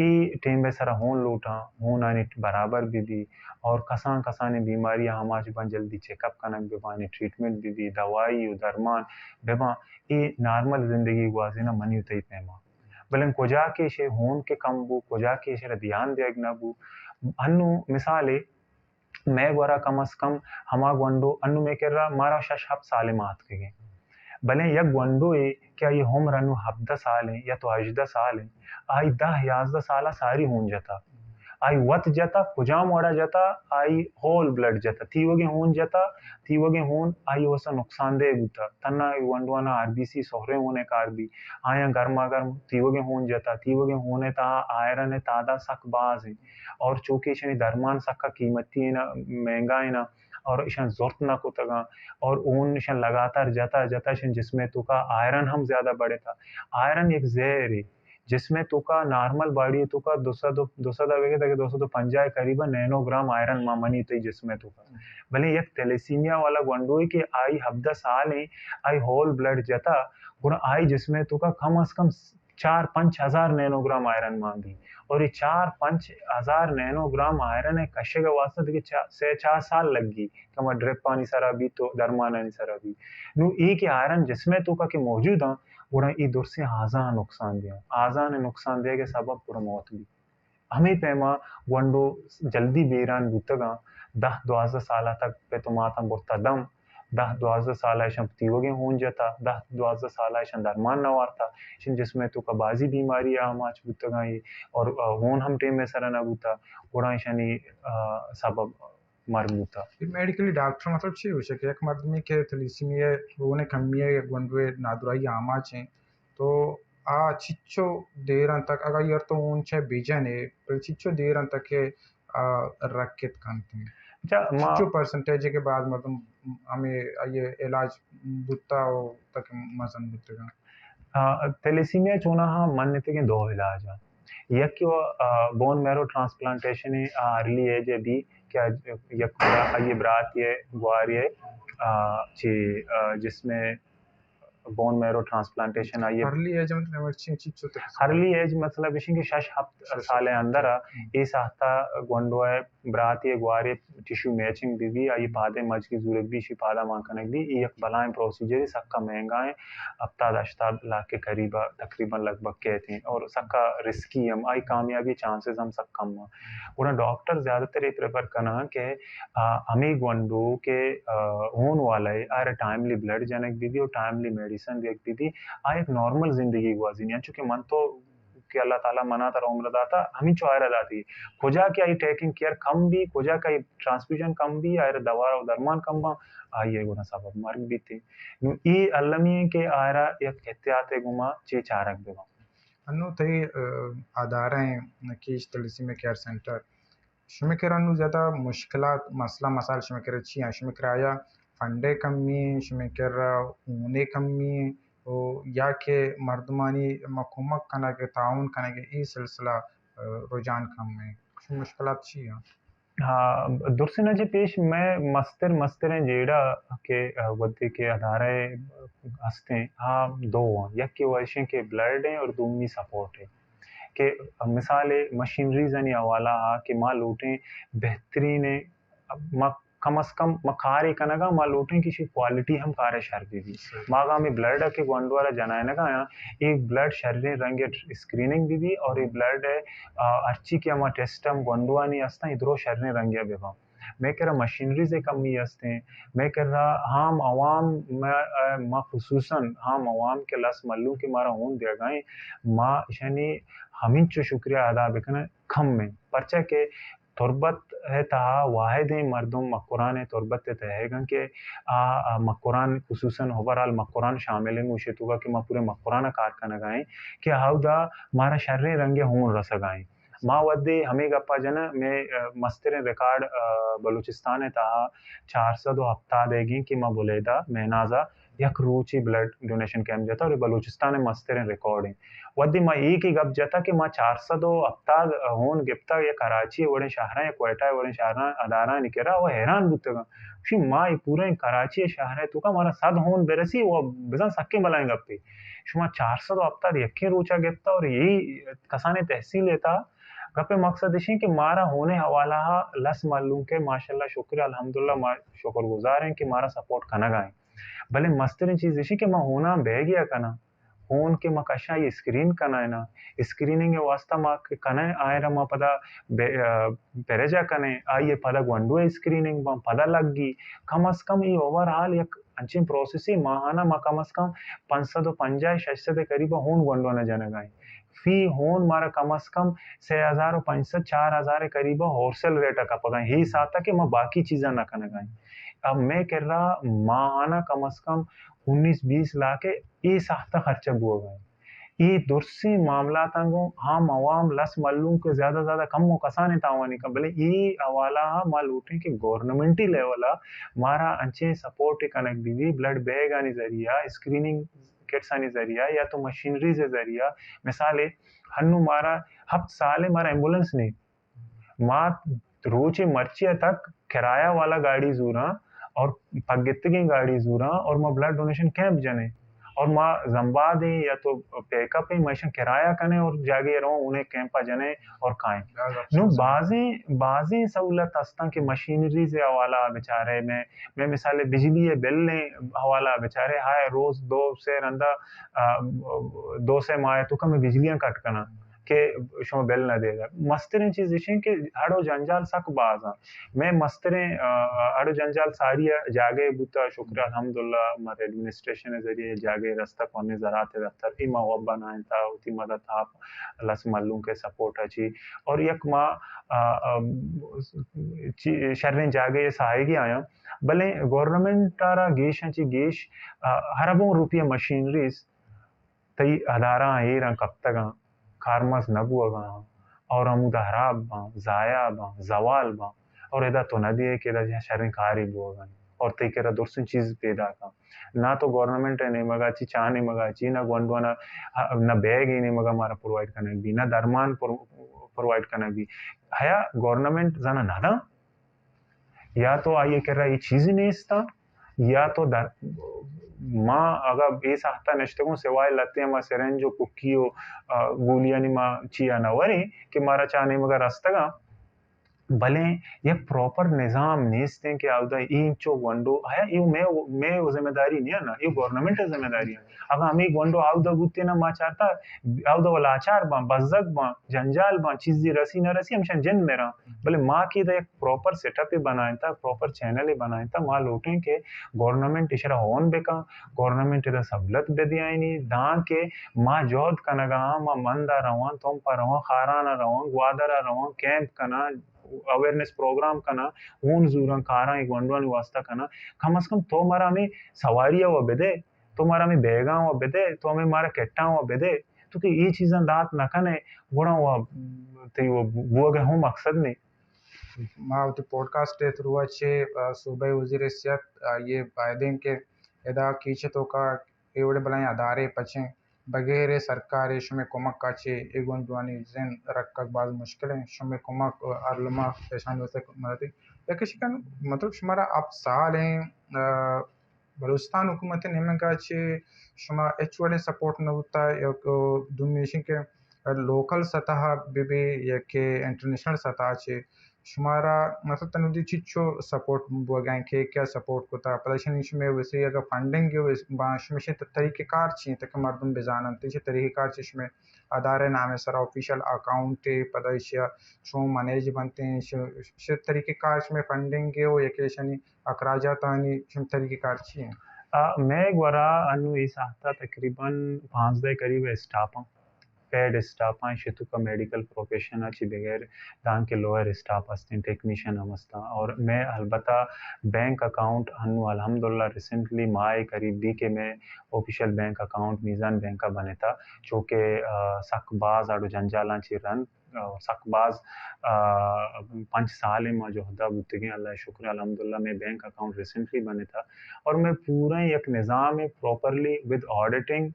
ई टीम में सरा होन लूटा होन आने बराबर भी और कसान कसाने बीमारियां हमारे बन जल्दी चेकअप कनक बेबानी ट्रीटमेंट भी दवाई दरमान बेबा ई नॉर्मल जिंदगी गुआसे ना मनी उतई पैमा बलन कोजा के शे होन के कम बू कोजा के शे ध्यान दे ना बू अन्नु मिसाले मैं गोरा कम अज कम हमा गोंडो अन्नु में कर रहा मारा शश हब साले मात के भले यक वंडो है क्या ये होम रन हफ्दा साल है या तो अजदा साल है आई 10-11 साल सारी होन जाता आई वत जाता कुजाम वड़ा जाता आई होल ब्लड जाता थी वगे होन जाता थी वगे होन आई वसा नुकसानदेह होता तन्ना वंडवाना आरबीसी सोहरे होने कार भी आया गर्मा गर्म थी वगे होन जाता थी वगे होने ता आयरन है तादा सक बाज है और चूंकि शनि दरमान सक का कीमती है ना महंगा है ना और ईशान ज़रूरत ना को तगा और ऊन ईशान लगातार जाता जाता ईशान जिसमें तो का आयरन हम ज़्यादा बढ़े था आयरन एक जहर है जिसमें तो का नॉर्मल बॉडी तो का 200 दवेगे तक 250 करीबन नैनोग्राम आयरन मामनी तो जिसमें तो का भले एक थैलेसीमिया वाला गंडो है कि आई हफ्ता साल है आई होल ब्लड जाता गुण आई जिसमें तो का कम अज कम 4-5 हजार नैनोग्राम आयरन मांगी और ये 4-5 हजार नैनोग्राम आयरन है कशे का वास्ते कि 4 साल लगी कमा ड्रिप पानी सरा भी तो दरमाना नहीं सरा भी नु एक आयरन जिसमें तो का के मौजूद है उड़ा ई दूर से आजा ने नुकसान दिया के सबब पूरा मौत भी हमें पैमा वंडो जल्दी बेरान बुतगा 10-12 साल तक पे तो माता बुता दम 10-12 साल ऐसा तीवगे होन जाता 10-12 साल ऐसा दरमान न वारता जिसमें तो कबाजी बीमारी हम आज बुतगा ये और होन हम टेम में सरा न बुता उड़ा ऐसा सबब मर बुता मेडिकली डॉक्टर मतलब छी हो सके एक मर्द में के थैलेसीमिया रोने कमिया गुंडवे नादुराई आमा छे तो आ चिच्चो देर तक अगर यार तो उन छे बीजन है पर चिच्चो देर तक के रखित करते हैं चिच्चो परसेंटेज के बाद मतलब हमें ये इलाज बुता हो तक मजन बुतेगा थैलेसीमिया चोना हाँ मन के 2 इलाज है यक बोन मैरो ट्रांसप्लांटेशन है अर्ली एज है भी क्या यक ये ब्रात ये ग्वार ये जिसमें बोन मेरो ट्रांसप्लांटेशन आई अर्ली एज मतलब मर्ची चीज होते हरली एज मतलब इशिंग शश हफ्त साले अंदर इस हफ्ता गोंडोए ब्राती ग्वारे टिश्यू मैचिंग भी आई पादे मज की जरूरत भी शिपादा मांकनक भी ये एक बलाएं प्रोसीजर सक्का महंगा है हफ्ता 10 लाख के करीब तकरीबन लगभग कहते हैं और सक्का रिस्की हम आई कामयाबी चांसेस हम सब कम उन्हें डॉक्टर ज्यादातर ये प्रेफर करना कि हमें गोंडो के होने वाला है आर टाइमली ब्लड जनक भी और टाइमली मेडिसिन देख भी आ एक नॉर्मल जिंदगी गुजारनी चूंकि मन तो कि अल्लाह ताला मना तर उम्र दाता हम ही चौरा दाती खुजा की आई टेकिंग केयर कम भी खुजा का ट्रांसफ्यूजन कम भी आयर दवा और दरमान कम बा आई गुना सबब मर्ग भी थी नु ई अल्लमी के आयरा एक एहतियात गुमा चे चारक बेवा अन्नो तई आधारें की तलसी में केयर सेंटर शमिकरनु ज़्यादा मुश्किलात मसला मसाल शमिकर छी शमिकर आया फंडे कमी शमिकर ऊने कमी ओ या के मर्दमानी मकुमक कना के ताउन कना के ई सिलसिला रुझान कम में मुश्किलात छी हाँ दुर्सिना जी पेश मैं मस्तर जेड़ा के वद्दे के आधारे हंसते हाँ दो या के वर्षे के ब्लड है और दूसरी सपोर्ट है कि मिसाल मशीनरीज यानी हवाला कि माँ लूटें बेहतरीन माँ कम अज कम मखारे कनगा माँ लूटें किसी क्वालिटी हम कार्य शर्दी दी मागा में ब्लड के गोंडवारा जनाए नगा यहाँ एक ब्लड शरीर रंग स्क्रीनिंग दी और एक ब्लड अर्ची के अमा टेस्ट हम गोंडवा नहीं हंसता इधरो शरीर रंग बेवा मैं कह रहा मशीनरी से कम नहीं हंसते हैं मैं कह रहा हम अवाम माँ खसूसन हम अवाम के लस मल्लू के मारा हून दे गए माँ यानी हमिन चो शुक्रिया अदा बेकना खम में परचा के तुरबत है तहा वाहिद मर्दम मकुरान तुरबत तहगन के मकुरान खसूसन ओवरऑल मकुरान शामिल है मुझे तुगा कि मैं पूरे मकुरान कार का नगाएं कि हाउदा मारा शर्रे रंगे हों रसगाएं माँ वद्दे हमें गप्पा जना मैं मस्तर रिकॉर्ड बलूचिस्तान है तहा 400 हफ्ता देगी कि माँ बुलेदा महनाजा यक रूची ब्लड डोनेशन कैंप जाता और बलूचिस्तान में मस्तर रिकॉर्ड है वद्दी माँ एक ही गप जाता कि माँ 400 हफ्ता होन गिफ्ता या कराची वड़े शहर या कोयटा वड़े शहर अदारा निकरा वो हैरान बुतगा शी माँ पूरे कराची शहर है तो का मारा सद होन बेरसी वो बिजन सक्के मलाएंगे गप्पे शुमा 400 हफ्ता यके रोचा गिफ्ता और यही कसाने तहसील लेता गपे मकसद इसी कि मारा होने हवाला लस मालूम के माशाल्लाह शुक्र अल्हम्दुलिल्लाह शुक्रगुजार हैं कि मारा सपोर्ट कना गाए भले मस्तरीन चीज इसी कि माँ होना बह गया कना होन के माँ कशा ये स्क्रीन कना है ना स्क्रीनिंग के वास्ता माँ के कना आए रहा माँ पता पेरेजा कने आइए पता गुंडो स्क्रीनिंग माँ पता लग गई कम अज कम ये ओवरऑल एक अंचिम प्रोसेस ही माहाना माँ कम अज कम 550 600 के करीब होन गुंडो न जन गाए फी होन मारा कम अज कम 6,500 4,000 करीब होलसेल रेट का पता ही साथ कि मैं बाकी चीज़ें ना करना गाई अब मैं कह रहा माहाना कम अज कम 19-20 लाख ये साथ खर्चा बुआ गए ये दुर्सी मामला तंगो हम अवाम लस मल्लू के ज्यादा कम हो कसाने तावानी का भले ये हवाला माल उठे कि गवर्नमेंटी लेवल मारा अंचे सपोर्ट कनक भी ब्लड बैग आने जरिया स्क्रीनिंग किट्स आने जरिया या तो मशीनरी से जरिया मिसाल हन्नू मारा हफ्त साल मारा एम्बुलेंस नहीं माँ रोज मर्चिया तक किराया वाला गाड़ी जूरा और पगती गाड़ी जूरा और माँ ब्लड डोनेशन कैंप जने और माँ जम्बा दे या तो पैकअप ही मैशन किराया कने और जागे रहो उन्हें कैंपा जने और खाएं नो बाजी सहूलत हस्ता के मशीनरी से हवाला बेचारे मैं मिसाल बिजली बिल ने हवाला बेचारे हाय रोज 2 से रंदा 2 से माए तो कम बिजलियां कट करना के शो बेल न देगा मस्तरें चीज इशें के हड़ो जंजाल सक बाजा मैं मस्तरें हड़ो जंजाल सारी जागे बुता शुक्र अल्हम्दुलिल्लाह हमारे एडमिनिस्ट्रेशन के जरिए जागे रास्ता कोने ज़रात दफ्तर इमा वब्बा ना था उती मदद आप लस मल्लू के सपोर्ट अच्छी और यक माँ शर्रें जागे सहायगी आया भले गवर्नमेंट तारा गेश अच्छी गेश हरबों रुपये मशीनरीज तई अदारा ही रंग कब तक खारमस नबुआ और हम हराब बा जाया बा जवाल बा और इधर तो नदी है कि इधर शरण खारी बुआ और ते के दूसरी चीज पैदा का ना तो गवर्नमेंट है नहीं मगा ची चाह नहीं मगा ची ना गोंडवाना ना बैग ही नहीं मगा हमारा प्रोवाइड करने भी ना दरमान प्रोवाइड करने भी हया गवर्नमेंट जाना ना था या तो आइए कह रहा ये चीज नहीं इसता या तो दर माँ अगर ये साहता नश्ते को सिवाय लते माँ सिरेंजो कुकियो गोलियानी माँ चिया ना वरी कि मारा चाने मगर रास्ता भले ये प्रॉपर निजाम नेस्ते कि आवदा इंचो वंडो आया यो मैं वो जिम्मेदारी नहीं है ना ये गवर्नमेंट है जिम्मेदारी है अब हम एक वंडो आवदा गुत्ते ना मा चाहता आवदा वाला आचार बा बजक बा जंजाल बा चीज़ रसी ना रसी हम शन जन मेरा भले माँ की दा एक प्रॉपर सेटअप ही बनाया था प्रॉपर चैनल ही बनाया था माँ लोटें के गवर्नमेंट इशरा होन बेका गवर्नमेंट इधर सबलत बेदिया नहीं दान के माँ जोध कनगा माँ मंदा रवान तुम पर रवान खाराना रवान ग्वादरा रवान कैंप कना अवेयरनेस प्रोग्राम कना ऊन जूरन कारा एक वंडवान वास्ता कना कम से कम तो मारा में सवारियां वो बेदे तो मारा में बेगा वो बेदे तो हमें मारा केट्टा वो बेदे तो कि ये चीजें दांत न कने गुणा वो ते वो गए हूँ मकसद नहीं मावती पॉडकास्ट के थ्रू अच्छे सूबे वजीर सियात ये बायदें के एदा कीचतों का एवढे बलाएं अदारे पचे बगैर सरकारी शुमे कुमक काचे एगोन दुआनी जैन रक्कक बाज मुश्किलें शुमे कुमक अरलमा पेशान वैसे मदद या किसी का मतलब शुमारा आप साल हैं बलूचिस्तान हुकूमत नेमन काचे शुमा एचवाले सपोर्ट न होता या दुनिया के लोकल सतह भी या के इंटरनेशनल सतह चे शुमारा मतलब तनुदी चिच्चो सपोर्ट बुआगाएं के क्या सपोर्ट को था परेशानी में वैसे अगर फंडिंग के बांश में तरीक़ेकार चाहिए तक मर्दम बेजानन तीछे तरीक़ेकार चश्मे अदारे नामे सर ऑफिशियल अकाउंट पदाइशिया शो मैनेज बनते हैं शो तरीक़ेकार में फंडिंग के वो यकेशनी अखराजात आनी शो तरीक़ेकार चाहिए मैं एक बारा अनु इस हफ्ता तकरीबन 5 दे करीब स्टाफ पेड स्टाफ शितु का मेडिकल प्रोफेशन अच्छी बगैर दान के लोअर स्टाफ हस्ते टेक्नीशियन हमस्ता और मैं अलबत्ता बैंक अकाउंट हनु अल्हम्दुलिल्लाह रिसेंटली माए करीब भी के मैं ऑफिशियल बैंक अकाउंट मीज़ान बैंक का बने था जो के सकबाज आडो जंजाला ची रन सकबाज 5 साल में जो हदा बुतगे अल्लाह शुक्र अल्हम्दुलिल्लाह मैं बैंक अकाउंट रिसेंटली बने था और मैं पूरा एक निज़ाम है प्रॉपरली विद ऑडिटिंग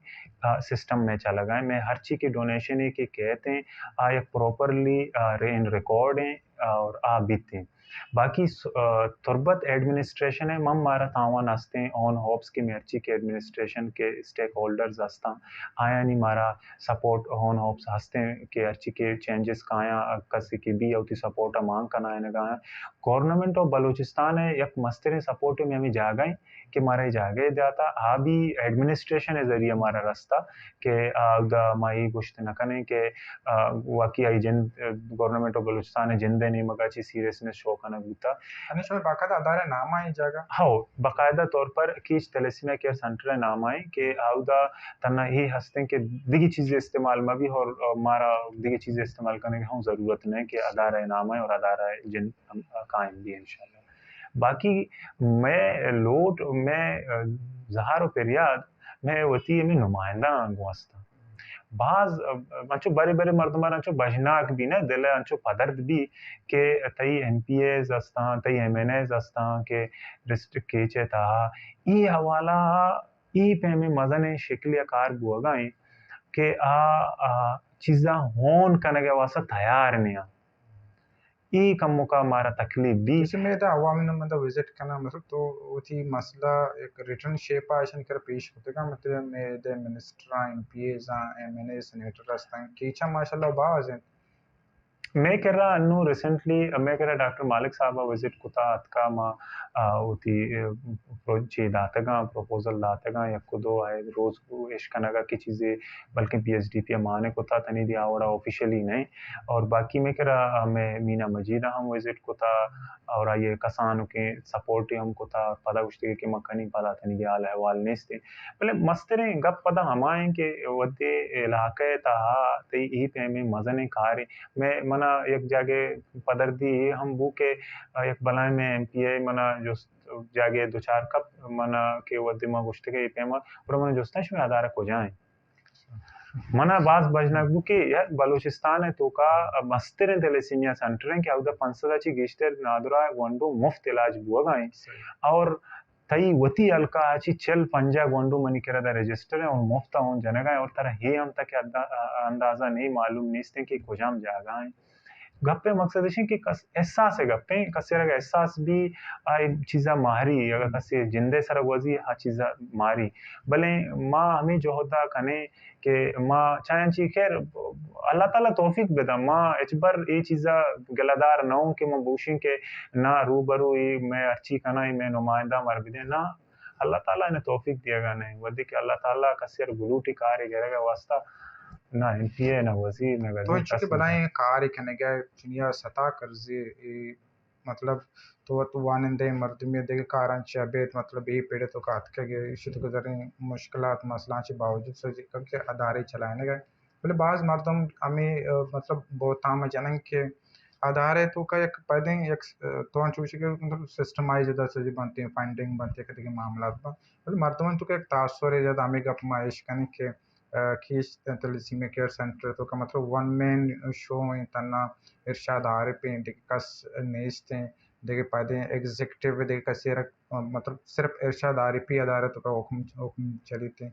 सिस्टम में चला गया मैं हर चीज़ की डोनेशन है कि कहते हैं आ एक प्रॉपरली इन रिकॉर्ड हैं और आ बीते हैं बाकी तुरबत एडमिनिस्ट्रेशन है मम मारा तावन हस्ते हैं ऑन होप्स की मेर्ची के एडमिनिस्ट्रेशन के स्टेक होल्डर्स हस्ता आया नहीं मारा सपोर्ट ऑन होप्स हस्ते हैं कि अर्ची के चेंजेस काया कसी की भी होती सपोर्ट मांग करना है नगाया गवर्नमेंट ऑफ बलूचिस्तान है एक मस्तर सपोर्ट में हमें जागा कि मारे जागे जाता आ भी एडमिनिस्ट्रेशन है जरिए हमारा रास्ता के माई गुश्त न कने के वाकई आई जिन गवर्नमेंट ऑफ बलूचिस्तान है जिंदे नहीं मगाची सीरियसनेस शो करना गुता अनिश में बाकायदा अदारे नाम आई जगह हाँ बाकायदा तौर पर कीच तलेसीमिया केयर सेंटर नाम आए कि आउदा तना ही हंसते कि दिगी चीज़ें इस्तेमाल में भी और मारा दिगी चीज़ें इस्तेमाल करने की हम ज़रूरत नहीं कि अदारा नाम आए और अदारा जिन कायम भी इंशाल्लाह बाकी मैं ज़हारो पेरियाद मैं वती में नुमाइंदा गुआस्ता बाज अंचो बड़े बड़े मर्दमार अंचो बजनाक भी ना दिले अंचो पदर्द भी के तई एमपीएस अस्ता तई एमएनएस अस्ता के डिस्ट्रिक्ट केचे था ई हवाला ई पे में मजने शिकलिया कार बुआगाई के चीज़ा होन कने के वास्ता तैयार नहीं ई कम का मारा तकलीफ भी इसमें द अवामी ने मतलब विजिट करना मतलब तो वो थी मसला एक रिटर्न शेप आशन कर पेश होते का मतलब में the minister MPS MNA senator रस्ता कीचा माशाल्लाह बाज हैं मैं कह रहा अन्नू रिसेंटली मैं कह रहा डॉक्टर मालिक साहब विजिट कुता अतका मा उती ची दातगा प्रपोजल दातगा यक्को दो आए रोज इश्कनगा की चीज़ें बल्कि पीएचडी पे माने कुता तनी दिया आवड़ा ऑफिशियली नहीं और बाकी मैं कह रहा मैं मीना मजीदा हम विजिट कुता और ये कसान के सपोर्ट हम कुता पदा उश्ते के मकनी पदा तनी दिया आल हवाल नेस्ते पहले मस्तरे गप पदा हमाए के वदे इलाके ता ते ई पे में मजने कारी मैं मना एक जागे पदर्दी हम बू के एक बलाय में एमपीए मना जो जागे दो चार कप मना के वदिमा गुश्ते के पेमा और मना जोस्ताश में आधार को जाए मना बाज बजना बुके यार बलूचिस्तान है तो का मस्तिर तेलेसीमिया सेंटर है कि अवदा पंसदाची गिश्तर नादुरा वंडो मुफ्त इलाज बुआ गए और तई वती अलका आची चल पंजा गोंडू मनी केरा दा रजिस्टर है और मुफ्त हों जनगा और तरह हे हम तक अंदाजा नहीं मालूम नहीं कि कुजाम जागा है गप्पे मकसद है कि कस एहसास है गप्पे कसे रग एहसास भी आई चीज़ा मारी अगर कसे जिंदे सरग वजी हा चीज़ा मारी भले माँ हमें जो होता कने के माँ चाहे ची खैर अल्लाह ताला तौफीक बेदा माँ एचबर ये चीज़ा गलादार ना हो कि माँ बूशिंग के ना रूबरू ही मैं अच्छी कना ही मैं नुमाइंदा मर भी दे ना अल्लाह ताला ने तौफीक दिया गाने वदी के अल्लाह ताला कसेर गुलूटी कार्य करेगा वास्ता ना एमपीए ना वजीर ना तो गजी इनके कस बनाए कार कने गया दुनिया सता कर्जे मतलब तो वानंदे मर्दमियत देगे कारण चबेत मतलब ये पेड़े तो का हत्या गए इशु तो गुजरे मुश्किलात मसला के बावजूद से के अदारे चलाने गए बोले बाज मर्दम हमें मतलब बहुत ताम जनन के आधार तो का एक पदे एक तो चूसी के मतलब सिस्टमाइज दा से बनते हैं फंडिंग बनते के मामला बोले मर्दमन तो का एक तासर है ज्यादा हमें गप माइश कने के खींच तलीसीमे केयर सेंटर तो का मतलब वन मैन शो में तना इरशाद आरिफ देख कस नेस्ते देखे पाते हैं एग्जीक्यूटिव देखे कसी मतलब सिर्फ इरशाद आरिफ ही अदारे तो का हुक्म हुक्म चली थे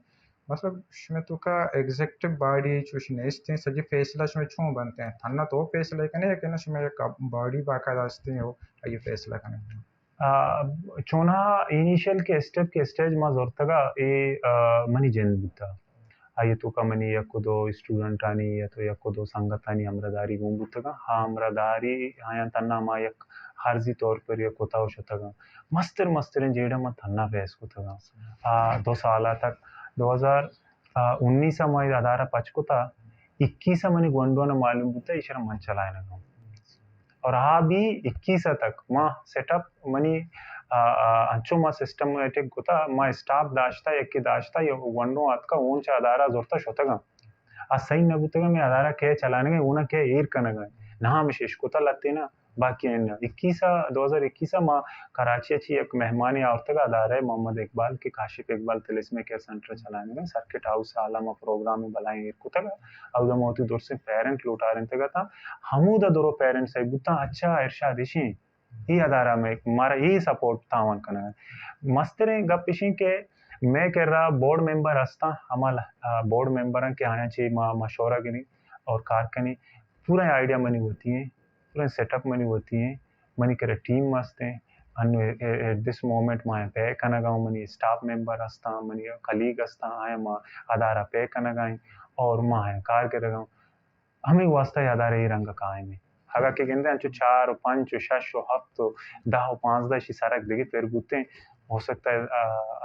मतलब इसमें तो का एग्जीक्यूटिव बॉडी चुश नेस्ते सजी फैसला इसमें छू बनते हैं थन्ना तो फैसला कने कि ना इसमें एक बॉडी बाकायदा हस्ती हो ये फैसला कने चोना इनिशियल के स्टेज मा जोरतगा ए मनी जेन बुता आये तो का मनी यकुदो स्टूडेंट आनी या तो यकुदो संगत आनी अमरदारी गुंबुतगा हाँ अमरदारी हाँ तन्ना मा यक हार्जी तौर पर यक होता हो शतगा मस्तर मस्तर जेड़ा मा तन्ना फैस को तगा 2 साल तक 2019 मा आधारा पचकुता 21 मनी गोंडो न मालूम बुता इशरा मन चलाए ना और हाँ भी 21 तक माँ सेटअप मनी अंचो माँ सिस्टमेटिक गोता माँ स्टाफ दाश्ता यक्की दाश्ता ये वंडो आत का ऊन चा आधारा जोरता शोतगा आ सही न बुतगा मैं आधारा के चलाने गए ऊना के ईर कनगा ना हम शेषकोता लगते ना बाकी है 2021 माँ कराची अच्छी एक मेहमानी औरतगा आधार है मोहम्मद इकबाल के काशिफ इकबाल तिलिस्मे केयर सेंटर चलाने गए सर्किट हाउस आलमा प्रोग्राम में बलाई ईर कुतगा अवदा मोती दूर से पेरेंट लुटा रहे थे था हमूदा दोरो पेरेंट्स है बुता अच्छा इरशाद इशी ही अदारा में मारा ही सपोर्ट तावन कना मस्तरे गपिशी के मैं कह रहा बोर्ड मेंबर हस्ता हमारा बोर्ड मेंबर के आया चाहिए मशवरा की और कारकनी पूरा आइडिया मनी होती है पूरा सेटअप मनी होती है मनी करे टीम मस्त है एट दिस मोमेंट माँ पे कना गाँव मनी स्टाफ मेंबर हस्ता मनी कलीग हस्ता आया माँ आधारा पे कना गाए और माँ है कार के गाँव हमें वास्ता याद आ रही रंग काय में हागा के गिंदे अंचु 4 5 6 हफ्तो 10 5 10 सारक देगे फिर गुते हो सकता है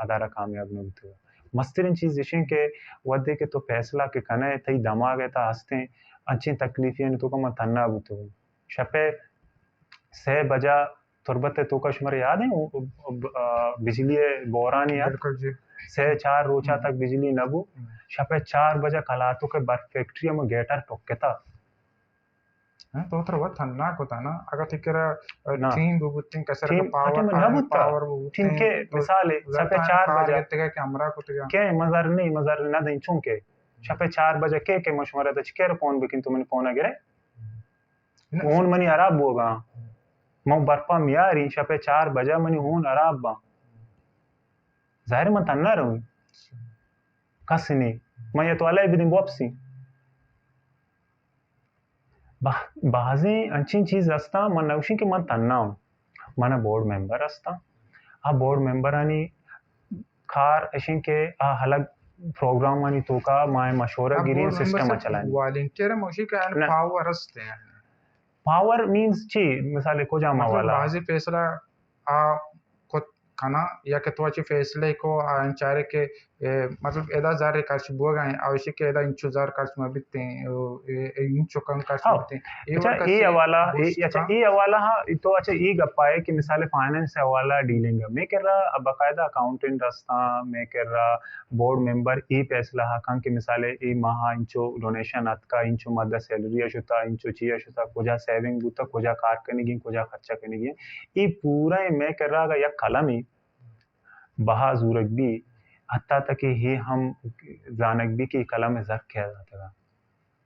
अदारा कामयाब न होते मस्तिरन चीज इशे के वदे के तो फैसला के कने थई दमाग है ता हस्ते अच्छी तकलीफियन तो कम तन्ना बुतो शपे से बजा तुरबत तो का शुमार याद है बिजली बोरानी याद बिल्कुल जी से 4 रोचा तक बिजली नबू शपे 4 बजे कलातो के बर्फ फैक्ट्री में गेटर टोकेता तो उतर वो थन्ना को था ना अगर तिकरा ना टीम बुबुतिन कसर टीम का अटे पावर में नबुता पावर टीम बुबुतिन के मिसाल है शपे 4 बजे के कैमरा को तिगा के मजर ना दिन चुंके शपे 4 बजे के मशवरा त चिकेर फोन बिकिन तुमने फोन अगरे फोन मनी अराब होगा मो बर्फा मियारी शपे 4 बजे मनी हून अराब बा जाहिर मन तन्ना रहूं कसनी मैं ये तो अले बिदिन वापसी बाजी अच्छी चीज असता मन नवशी के मन तन्ना मन बोर्ड मेंबर असता आ बोर्ड मेंबर आणि खार अशी के आ हलग प्रोग्राम आणि तो का माय मशवरा गिरी सिस्टम चलाने वॉलंटियर मोशी का पावर हस्ते हैं पावर मींस ची मिसाल को जामा मतलब वाला बाजी फैसला आ को खाना या के तो फैसले को अंचारे के मतलब एदा जार कार्च बोगा है आवश्यक एदा इंचो जार कार्च में बिते इंचो कम कार्च में बिते अच्छा ये हवाला ये हवाला हाँ तो अच्छा ये गप्पा है कि मिसाल फाइनेंस हवाला डीलिंग है मैं कह रहा बाकायदा अकाउंटेंट रास्ता मैं कह रहा बोर्ड मेंबर ये फैसला हाँ कहाँ के मिसाल ये महा इंचो डोनेशन अतका इंचो मदद सैलरी अशुता इंचो ची अशुता कुजा सेविंग बुता कुजा कार करने की कुजा खर्चा करने की ये पूरा मैं कह रहा अगर यह कलम ही बहा जूरक भी हत्ता तक ही हम जानक भी की कलम जर किया जाता था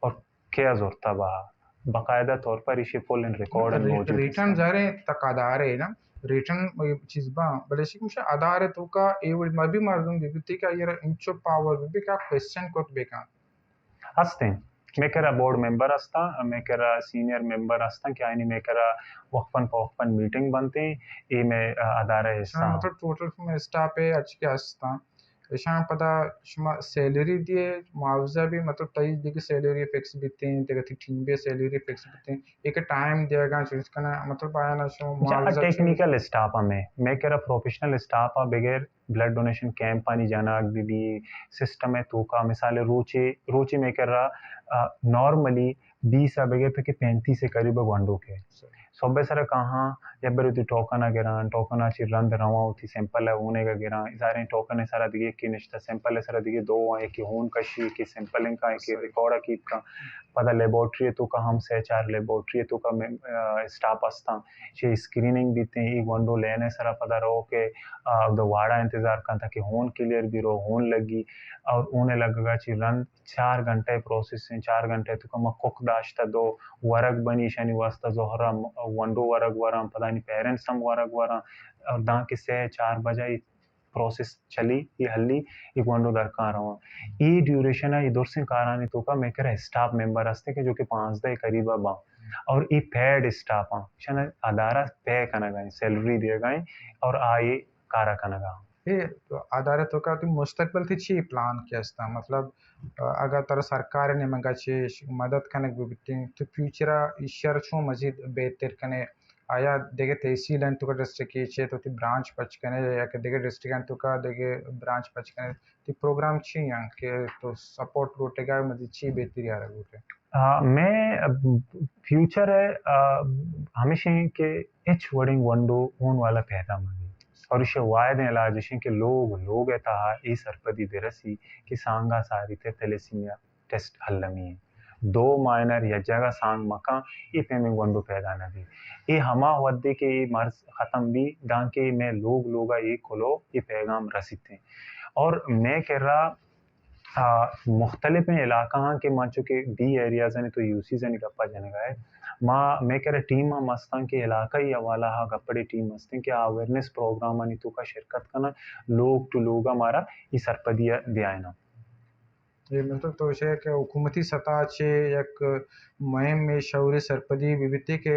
और क्या जोरता बहा बाकायदा तौर पर इसे फुल एंड रिकॉर्ड मौजूद रिटर्न जारे तकादार है ना रिटर्न चीज बा बलेशी कुछ आधार है तो का ये मभी मर्दम दिखती का ये इंचो पावर भी का क्वेश्चन को बेका हस्ते मेकरा बोर्ड मेंबर असता मेकरा सीनियर मेंबर असता कि आयनी मेकरा वक्फन मीटिंग बनते ये मैं अदारा हिस्सा मतलब टोटल में स्टाफ पे अच्छी हस्ता ईशान पता शुमा सैलरी दिए मुआवजा भी मतलब तई दिखे सैलरी फिक्स बिते हैं तेरे टीम भी सैलरी फिक्स बिते हैं एक टाइम दिएगा चीज का ना मतलब आया ना शो मुआवजा टेक्निकल स्टाफ में मैं कह रहा प्रोफेशनल स्टाफ बगैर ब्लड डोनेशन कैंप आनी जाना भी सिस्टम है तो का मिसाल रोचे मैं कह रहा नॉर्मली 20 बगैर पे के 35 से करीब वंडो के सोबे सर कहाँ या बरे उती टोकन गिरान टोकन आची रंद रवा उती सैंपल है ऊने का गिरा सारे टोकन है सारा दिखे कि निश्चित सैंपल है सारा दिखे दो आए कि होन कशी कि सैंपलिंग का कि रिकॉर्ड की का पता लेबोरेटरी तो का हम से 4 लेबोरेटरी तो का स्टाफ असता शे स्क्रीनिंग भी थे एक वंडो लेने सारा पता रहो के द वाड़ा इंतजार करता कि होन क्लियर भी रो होन लगी और ऊने लगेगा ची रन 4 घंटे प्रोसेस से 4 घंटे तो का कुक दाश्ता दो वरक बनी शनि वास्ता जोहरा वंडो वरक वरम पता नहीं पेरेंट्स हम वरक वरम और दा के से 4 बजे प्रोसेस चली ये हल्ली एक वंडो दरकार रहा ये ड्यूरेशन है इधर से कारानी तो का मैं कह स्टाफ मेंबर हस्ते के जो कि 5 दे करीब बा और ये पेड स्टाफ शन अदारा पे कना गए सैलरी दिए गए और आए कारा कना गा ये तो आधार तो का तुम मुस्तकबिल थी ची प्लान किया मतलब अगर तर सरकार ने मंगा ची मदद करने बिकती तो फ्यूचर ईश्वर छो मजीद बेहतर कने आया देखे तहसील एंड तुका डिस्ट्रिक्ट चे तो ती ब्रांच पच कने या के देखे डिस्ट्रिक्ट एंड तुका देखे ब्रांच पच कने ती प्रोग्राम ची yang के तो सपोर्ट रोटे का मजीद ची बेहतर यार रोटे मैं फ्यूचर है हमेशा के एच वर्डिंग वंडो होन वाला पैदा मगी और इसे वायदे इलाज के लोग ऐता ई सरपदी बेरसी कि सांगा सारी थे थैलेसीमिया टेस्ट हल्लमी है 2 माइनर या जगह सांग मका ये पेमेंट वंडो पैदा न भी ये हमा वद्दे के ये मर्ज खत्म भी दांके में लोगा ये खोलो ये पैगाम रसीद थे और मैं कह रहा मुख्तलिफ इलाका के मां चुके बी एरियाज ने तो यूसी से गप्पा जने गए माँ मैं कह रहा टीम मस्तां के इलाका ही हवाला हा गप्पड़ी टीम मस्तें के अवेयरनेस प्रोग्राम अनि तो का शिरकत करना लोग टू लोग हमारा ये सरपदिया दिया ना ये मतलब तो है कि हुकूमती सतह से एक मुहिम में शौरी सरपदी विविधि के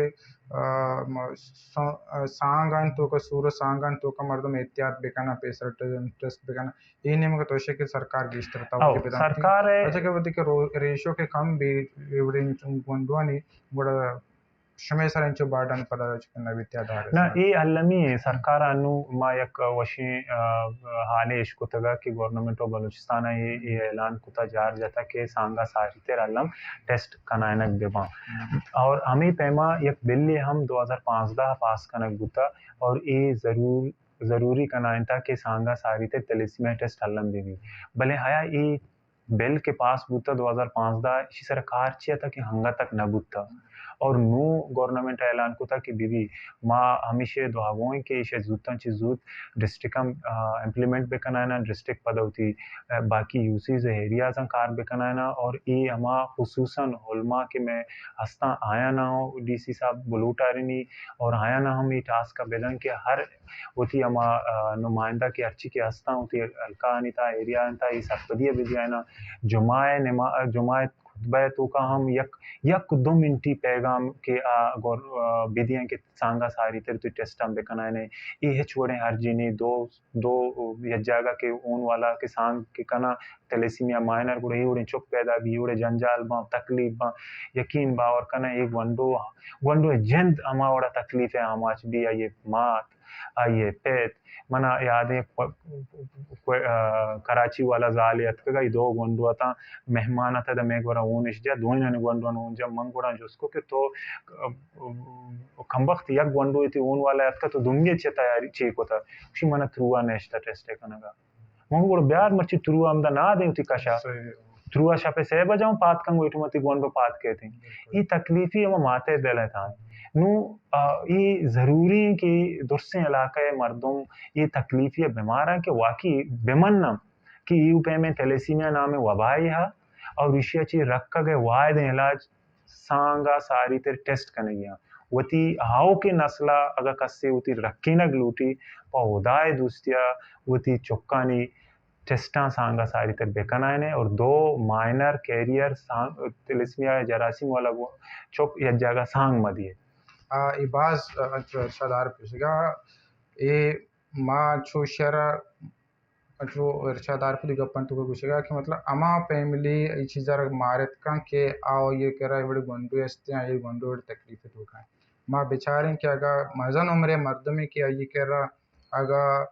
सांगन तो का सूर सांगन तो का मर्दम एहतियात बेकाना पेसर इंटरेस्ट बेकाना ये नहीं मगर तो है कि सरकार की इस तरह और सरकार है अच्छा के बदी के रेशो के कम भी इवड़े गुंडवानी बड़ा शमे सर इंचो बाडन पदार्थ विद्याधार ना ये अल्लमी सरकार अनु मा यक वशी हाले इश्कुतगा कि गवर्नमेंट ऑफ बलूचिस्तान ये ऐलान कुता जार जाता के सांगा सारिते अल्लम टेस्ट कनायनक देबा और हमें पैमा यक बिल्ली हम 2015 पास कनक गुता और ये जरूरी कनायनता के सांगा सारिते तलिस्मिया टेस्ट अल्लम देवी भले आया ये बिल के पास बुता 2015 इसी सरकार चिया था कि हंगा तक न बुता और नो गवर्नमेंट ऐलान को था कि बीबी माँ हमेशा दुआगों के इसे जूता चीजूत डिस्ट्रिक्ट इम्प्लीमेंट बेकनाना डिस्ट्रिक्ट पदवती बाकी यूसीज एरियाज कार बेकनाना और ये हमा खुसूसन होलमा के मैं हस्ता आया ना हो डीसी साहब बुलूटारिनी और आया ना हम ये टास्क का बेलन के हर होती हमा नुमाइंदा की अर्ची के हस्ता होती हल्का अनिता एरिया अनिता ये सरपदिया भी ना जुमाए खुतबा तो का हम यक 2 मिनटी पैगाम के बिदियां के सांगा सारी तेरे टेस्ट हम बेकना ने ये छोड़े हर जीनी दो या जगह के ओन वाला के सांग के कना तलेसीमिया माइनर गुड़े ही उड़े चुप पैदा भी उड़े जंजाल बा तकलीफ बा यकीन बा और कना एक वंडो जंद हमारा तकलीफ है हमाच भी ये मात आइए पेट मना याद है कराची वाला जालियत का दो गुंडुआ था मेहमान आता था मैं गोरा ऊन इश्जा दो ही गुंडुआ ऊन जब मंगोड़ा जिसको के तो खंबख्त यक गुंडुआ थी ऊन वाला याद का तो दुनिया चे तैयारी चेक होता उसी मना थ्रुआ नेश्ता टेस्ट है कनगा मंगोड़ ब्यार मर्ची थ्रुआ हमदा ना दे उती कशा थ्रुआ शापे से बजाऊं पात कंगो इटमती गुंडो पात के थे ये तकलीफी हम माते दिल था नु ये ज़रूरी कि दुर्से इलाका मर्दों ये तकलीफी बीमार है कि वाकई बेमन्नम कि यूपे में थैलेसीमिया नाम वबाई है और ऋषि ची रख गए वायद इलाज सांगा सारी तेरे टेस्ट करने गया वती हाउ के नस्ला अगर कस्से वती रखी न ग्लूटी पौधाए दूसरिया वती चुक्कानी टेस्टा सांगा सारी तर बेकनायने और दो माइनर कैरियर सांग तिलिस्मिया जरासीम वाला वो चौक या जगह सांग मदिए ibaz irshad arpisiga e ma chushara जो इरशाद आर पुदी गप्पन तुका गुशिगा कि मतलब अमा फैमिली ई चीज़ार मारत का के आओ ये करा इबड़े गंडू एस्ते आई गंडू इबड़े तकलीफ तो का माँ बेचारे कि अगर मजन उम्र मर्दमी की आई करा अगर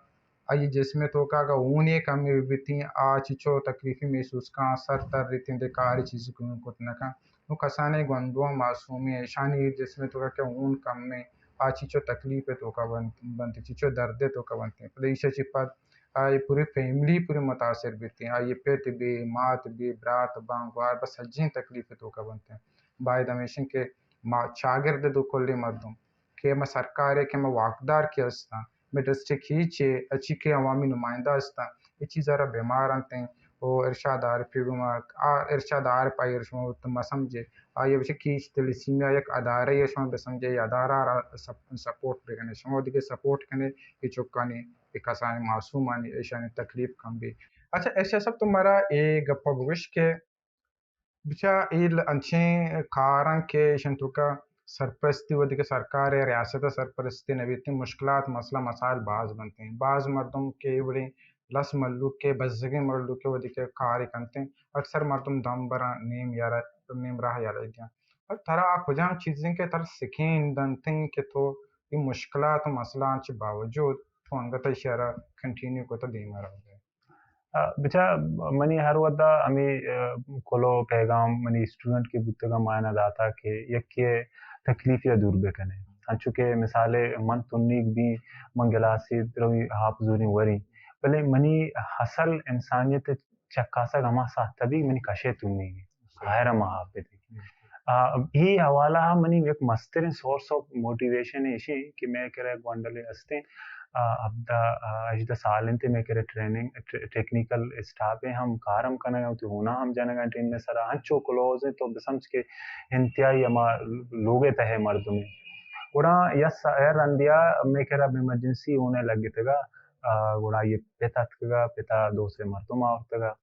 आई जिसमें तो का अगर ऊन ये कमी बिती आ चिचो तकलीफी महसूस का सर तर रीति दे कारी चीज़ को कुछ न का नु कसाने गंडू मासूमी शानी जिसमें तो का क्या ऊन कम में आ चिचो तकलीफ तो का बनती चिचो दर्द तो का बनती है इसे चिपा ये पूरी फैमिली पूरी मुतासर भी थी ये पेट भी मात भी ब्रात बांग वार बस हज्जिन तकलीफ तो का बनते हैं बाय दमेशन के मा शागिर्द दो कोल्ली मर्दम के मैं सरकार है के मैं वाकदार के हस्ता मैं डिस्ट्रिक्ट ही चे अच्छी के अवामी नुमाइंदा हस्ता ये चीज़ ज़रा बीमार आते हैं वो इरशादार फिगुमा इरशादार पाई इरशमा तुम समझे ये विषय की तलिसीमिया एक अदारा ये शमा समझे अदारा सपोर्ट बेगने शमा दिखे सपोर्ट कने ये चुक्कानी कसानी मासूमानी ऐशानी तकलीफ कम भी अच्छा ऐसा सब तुम्हारा ए गप्पा बुगिश के बिचा il अंचे कारण के शंतुका सरपरस्ती वदी के सरकार या रियासत सरपरस्ती नबी इतनी मुश्किलात मसला मसाइल बाज बनते हैं बाज मर्दों के बड़े लस मल्लू के बजगे मल्लू के वदी के कार्य करते हैं अक्सर मर्दम दम बरा नीम राह यार दिया और थरा खुजाम चीज़ें के तर सिखें दंते के तो ये मुश्किलात मसला के बावजूद तो अंगत इशारा कंटिन्यू को तो दीमा रहा बिचा मनी हर वद्दा अमी कोलो पैगाम मनी स्टूडेंट के बुत्तगा मायना दाता के यक्के तकलीफ या दूर बेकने अंचुके मिसाले मन तुन्नीक भी मंगलासी रवि हाप जूरी वरी भले मनी हसल इंसानियत चक्कासा गमा सा तभी मनी कशे तुन्नी हायरा महापे थी ये हवाला मनी एक मस्तिरिन सोर्स ऑफ मोटिवेशन है इसी कि मैं कह रहा गोंडले हस्ते अब अजद सालिंते में करे ट्रेनिंग टेक्निकल स्टाफ है हम कारम कना होती होना हम जाने टीम में सरा हंचो क्लोज है तो समझ के इंतहाई हम लोगे तहे मर्द में गुड़ा यस यार अंदिया में करा इमरजेंसी होने लगे तगा गुड़ा ये पिता दो से मर्दुमा तगा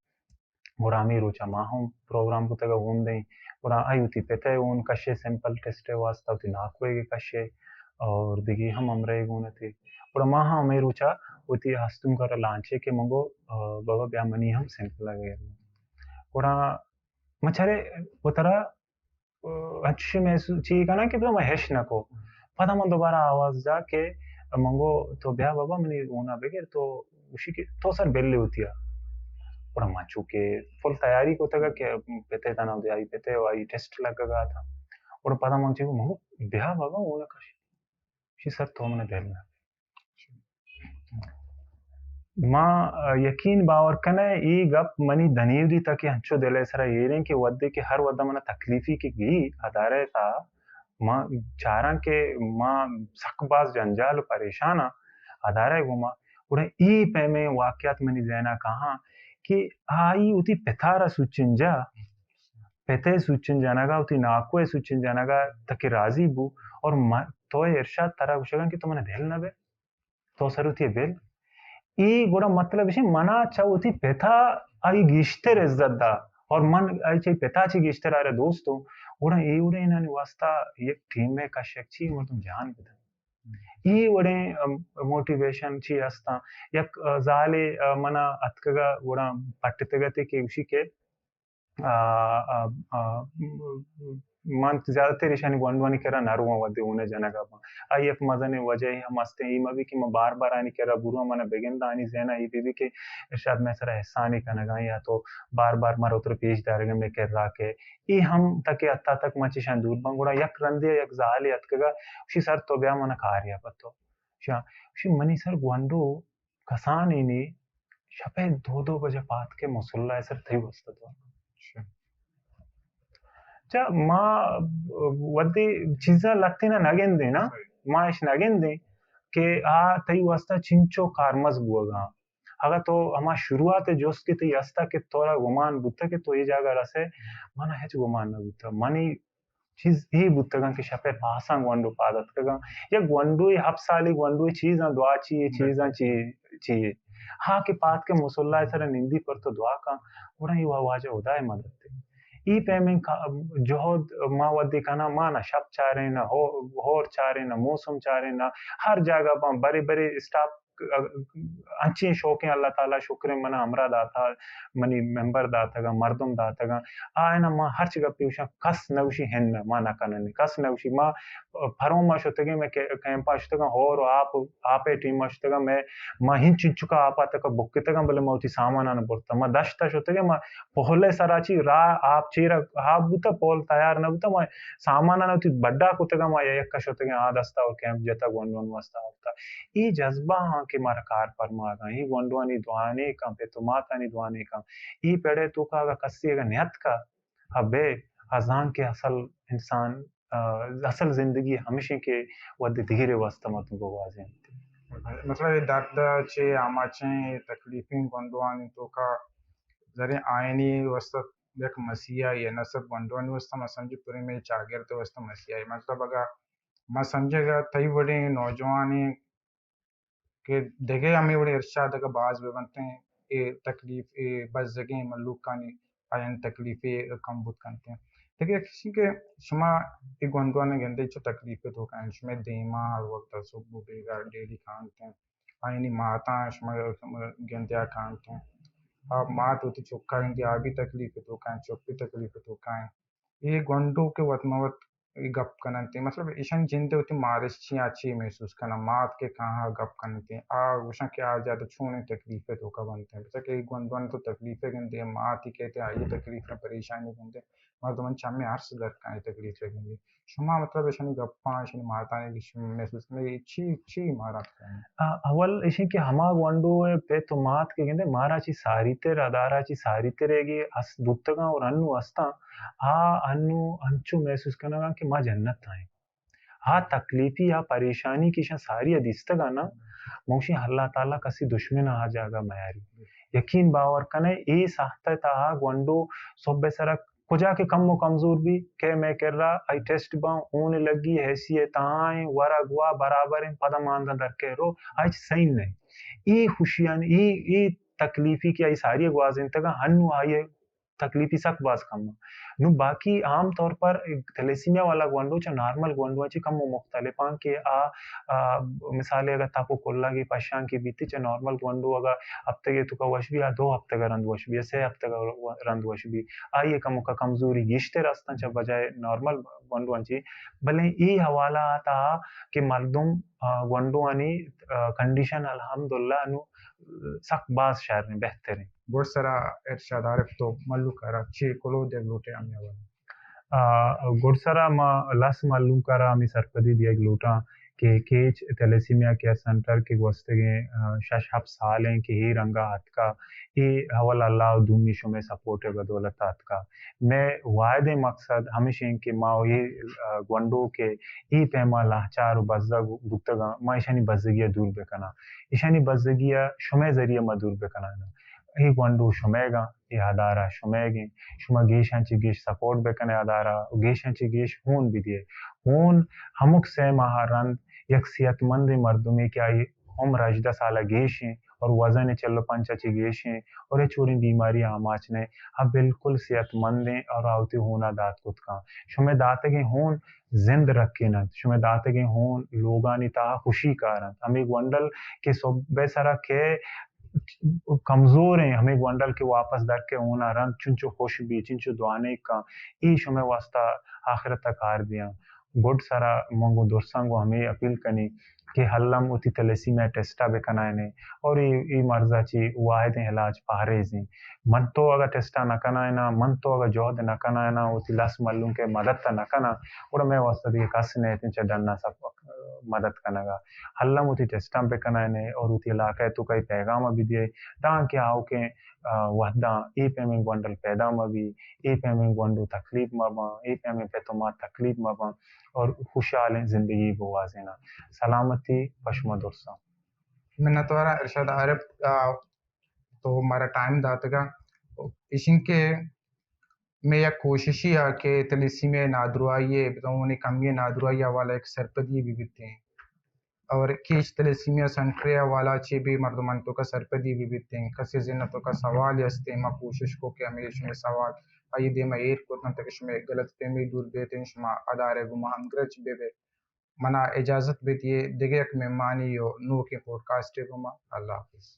गुड़ा मी रोचा माहूं प्रोग्राम को तगा होन दें गुड़ा आयुति पिता उन कशे सिंपल टेस्ट वास्ता होती नाकुए के कशे और देखिए हम अमरे गुने थे और माहा हमें रुचा उती हस्तुम कर लांचे के मंगो बाबा ब्यामनी हम सिंपल लगे और मछरे उतरा अच्छे में चाहिए का ना कि तो महेश न को पता मन दोबारा आवाज जा के मंगो तो ब्या बाबा मनी होना बेगे तो उसी के तो सर बेल्ले होती है और माचू के फुल तैयारी को तक के पेते तना दे आई पेते आई टेस्ट लगा था और पता मन चाहिए मंगो ब्या बाबा होना का शी सर तो हमने देलना मां यकीन बावर कने ई गप मनी धनीवरी तक हंचो दिले सरा येरे के वद्दे के हर वद्दा मना तकलीफी के गी आधारे था मां चारा के मां सकबाज जंजाल परेशाना आधारे गुमा उड़े ई पे में वाक्यात मनी जैना कहा कि आई उती पेथारा सुचिंजा पेते सुचिन जनागा उती नाको सुचिन जनागा तक राजी बु और तो इरशाद तरह कुशगन कि तुमने देल ना बे तो सरुती बेल ई गोड़ा मतलब इसे मना चाहती पेथा आई गिश्तर इज्जत दा और मन आई चाहिए पेथा ची गिश्तर आ रहे दोस्तों गोड़ा ये उड़े इन्होंने वास्ता ये टीम में का शक्ति और तुम जान बता ये उड़े मोटिवेशन ची अस्ता यक जाले मना अतकगा गोड़ा पट्टतगते के उसी के मन ज्यादातर ईशानी वनवानी करा नारुआ वदे उने जनगा आई एक मजने वजह हम मस्ते ई मबी कि म बार बार आनी करा बुरुआ मना बेगिन दानी जेना ई बीबी के इरशाद में सरा एहसानी कनगा या तो बार बार मारो उतर पेश दारगे में कर रा के ई हम तके अत्ता तक मची शान दूर बंगुड़ा यक रंदे यक जाले अतकगा उसी सर तो ब्या मना कार्य पत्तो शा उसी मनी सर गुंडो कसान इनी शपे 2-2 बजे पात के मुसल्ला सर थई वस्त तो चा माँ वद्दी चीज़ा लगती ना नगेंदे ना माँ इस नगेंदे के तई वास्ता चिंचो कारमस बुआगा अगर तो हमा शुरुआत जोश के तई अस्ता के तोरा गुमान बुत्ता के तो ये जागा रसे माना है जो गुमान ना बुत्ता मानी चीज ही बुत्ता के शपे पासा ग्वंडो पादत का या ग्वंडो ही हफ्साली ग्वंडो चीज़ ना दुआ चाहिए चीज़ ना चाहिए हाँ कि पात के मुसल्ला सर निंदी पर तो दुआ का उड़ा ही वाजा होता है मदद थे ई पेमेंट का जोहद मा वदी kana मा ना शब चारे ना हो होर चारे ना मौसम चारे ना हर जगह पर बड़े बड़े स्टाफ अच्छे शौक अल्लाह ताला शुक्र मना हमरा दाता मनी मेंबर दातगा मर्दम दातगा आयना मा हर जगह पीछा कस नवशी हेन मा ना कननी कस नवशी मा फरो मा शतगे मैं कैंपा शतगा होर आपे टीम मा शतगा मैं मा हिन चिंचुका आपा तक बुक्कितगा बले मौती सामान न बोलता मा दशता शतगे मा पहले सराची रा आप चीरा आप बुता पोल तैयार न बुता मा सामान न उती बड्डा कुतगा मा एक शतगे आ दस्ता और कैंप जता गोंडवन वस्ता होता ಈ ಜಜ್ಬಾ ಹಾಕಿ ಮಾರ ಕಾರ್ ಪರ್ಮಾಗ ಈ ಗೊಂಡ್ವಾನಿ ದ್ವಾನೆ ಕಂ ಪೆ ತುಮಾತಾನಿ ದ್ವಾನೆ ಕಂ ಈ पेड़े तुकागा कस्सीगा न्यत का अबे अजान के इंसान असल जिंदगी हमेशा के वद धीरे वास्ता मत गोवाजे मतलब ये दर्द चे आमाचे तकलीफें गोंडवानी तो का जरे आयनी वस्ता एक मसीहा ये नसब गोंडवानी वस्ता मैं समझी पूरे में चागिर तो वस्ता मसीहा है मतलब अगर मैं समझेगा तई बड़े नौजवानी के देखे हमें बड़े इरशाद का बाज भी बनते हैं ये तकलीफ ये बस जगह मल्लुक कानी आयन तकलीफे कम बुत करते हैं देखिए किसी के शुमा एक गंदवा ने गंदे जो तकलीफे तो का शुमे देमा हर वक्त सुबह बेगा डेली खानते हैं आयनी माता शुमा गंदिया खानते हैं अब मात होती चुक्का इंदी आबी तकलीफे तो का चुप्पी तकलीफे तो का ये गंडो के वतमवत गप कनते मतलब ईशन जिंदे होती मारिश छी अच्छी महसूस करना मात के कहाँ गप कनते आ उषा के आ जाते छूने तकलीफे तो का बनते हैं जैसे कि गन तो तकलीफे गंदे मात ही कहते हैं ये तकलीफ में परेशानी गंदे मर्द मन चामे हर्ष दर का ये तकलीफे गंदे शुमा मतलब ईशन गप्पा ईशन माता ने महसूस में अच्छी अच्छी मारा अवल इशी कि हमा वंडो पे तो मात के गिंदे माराची सारीते अदाराची सारीते रेगी अस दुत्तगा और अन्नु अस्ता आ अन्नु अंचु महसूस करना कि माँ जन्नत आए हाँ तकलीफी या परेशानी की सारी अदिस्तगा ना मौशी अल्लाह ताला कसी दुश्मन आ जागा मयारी यकीन बावर कने ए साहता ता वंडो सोबे सरा कुजा के कम कमजोर भी के मैं कर रहा आई टेस्ट बा ऊन लगी हैसियत आए वरा गुआ बराबर पदम आंदा दर के रो आज सही नहीं ई खुशियां ई तकलीफी की आई सारी गवाजिन तक हन्नु आई तकलीफी सक बास कम नु बाकी आम तौर पर थैलेसीमिया वाला ग्वांडो च नॉर्मल ग्वांडो ची कम मुख्तलिफ के मिसाले अगर तापो कोल्ला की पशां की बीती च नॉर्मल ग्वांडो अगर हफ्ते के तुका वश भी या 2 हफ्ते का रंद वश भी से हफ्ते का रंद वश भी आइए कम का कमजोरी गिश्ते रास्ता च बजाय नॉर्मल ग्वांडो ची भले ई हवाला आता कि मर्दुम ग्वांडो अनि कंडीशन अल्हम्दुलिल्लाह नु सक बास शहर में बेहतर है Borsara Ershad Arif to Malukara Chi Kolo de Lute Amyawan. गुड़सरा लस मालूम करा मी सरपदी दिया ग्लूटा के केच थैलेसीमिया के सेंटर के गोस्तगे शश हब साल हैं कि ही रंगा हाथ का ये हवल अल्लाह दूनी शुमे सपोर्ट बदौलत हाथ का मैं वायदे मकसद हमेशा कि माँ ये ग्वंडो के ई पैमा लाचार बजदा गुप्तगा माँ ईशानी बजगिया दूर बेकना ईशानी बजगिया शुमे जरिए मा दूर बेकना ना ही ग्वंडो शुमेगा ये आदारा शुमेगे शुमा गेशांची गेश सपोर्ट बेकने आदारा गेशांची गेश हून भी दिए हून हमुक से महारंद एक सेहतमंद मर्दुमे क्या ये उम्र 18 साल गेश हैं और वजन चलो पंचाची गेश हैं और ये छोरी बीमारी आमाच ने अब बिल्कुल सेहतमंद हैं और आवती होना दात कुत का शुमे दाते के हून जिंद रखे न शुमे दाते के हून लोगानी ता खुशी कारण हमें वंडल के सुबह सरा के कमजोर हैं हमें वंडल के वापस दर के होना रंग चुनचो खुश भी चिंचो दुआने का ईश हमें वास्ता आखिरत तक हार दिया गुड सारा मंगो दोस्तों हमें अपील करनी कि हल्लम उती तलसी में टेस्टा बेकना ने और ये मर्जा ची वाहिद इलाज पहरेजी मन तो अगर टेस्टा न कना है ना मन तो अगर जोहद न कना है ना उती लस मल्लूं के मदद न कना और मैं वास्ता दिए कस ने तिंचे डरना सब मदद कनागा हल्लम उती टेस्टा पे कना ने और उती इलाके तो कई पैगाम भी दिए ताकि आओ के वहदा ए पेमेंट बंडल पैदा मबी ए पेमेंट बंडो तकलीफ मबा ए पेमेंट पे तो तकलीफ मबा और खुशहाल जिंदगी गुवाजेना सलामती पशमा दुरसा मैंने तुम्हारा इरशाद आरिफ तो हमारा टाइम दातगा इशिन के मैं यह कोशिश ही है कि तलिसी में नादरुआई बताऊँ उन्हें कमी नादरुआई वाला एक सरपदी भी बिते हैं और कीच तलसीमिया संट्रिया वाला ची भी मर्दमन तो का सरपदी भी बितें कसी जिन्ना तो का सवाल यस्ते मा कोशिश को कि हमें सवाल आई दे मा एर को तक इसमें गलत फहमी दूर बेते शमा अदारे गुमा हम ग्रच बेबे मना इजाजत बेतिए दिगे एक मेहमानी यो नो के पॉडकास्ट गुमा अल्लाह हाफिज़।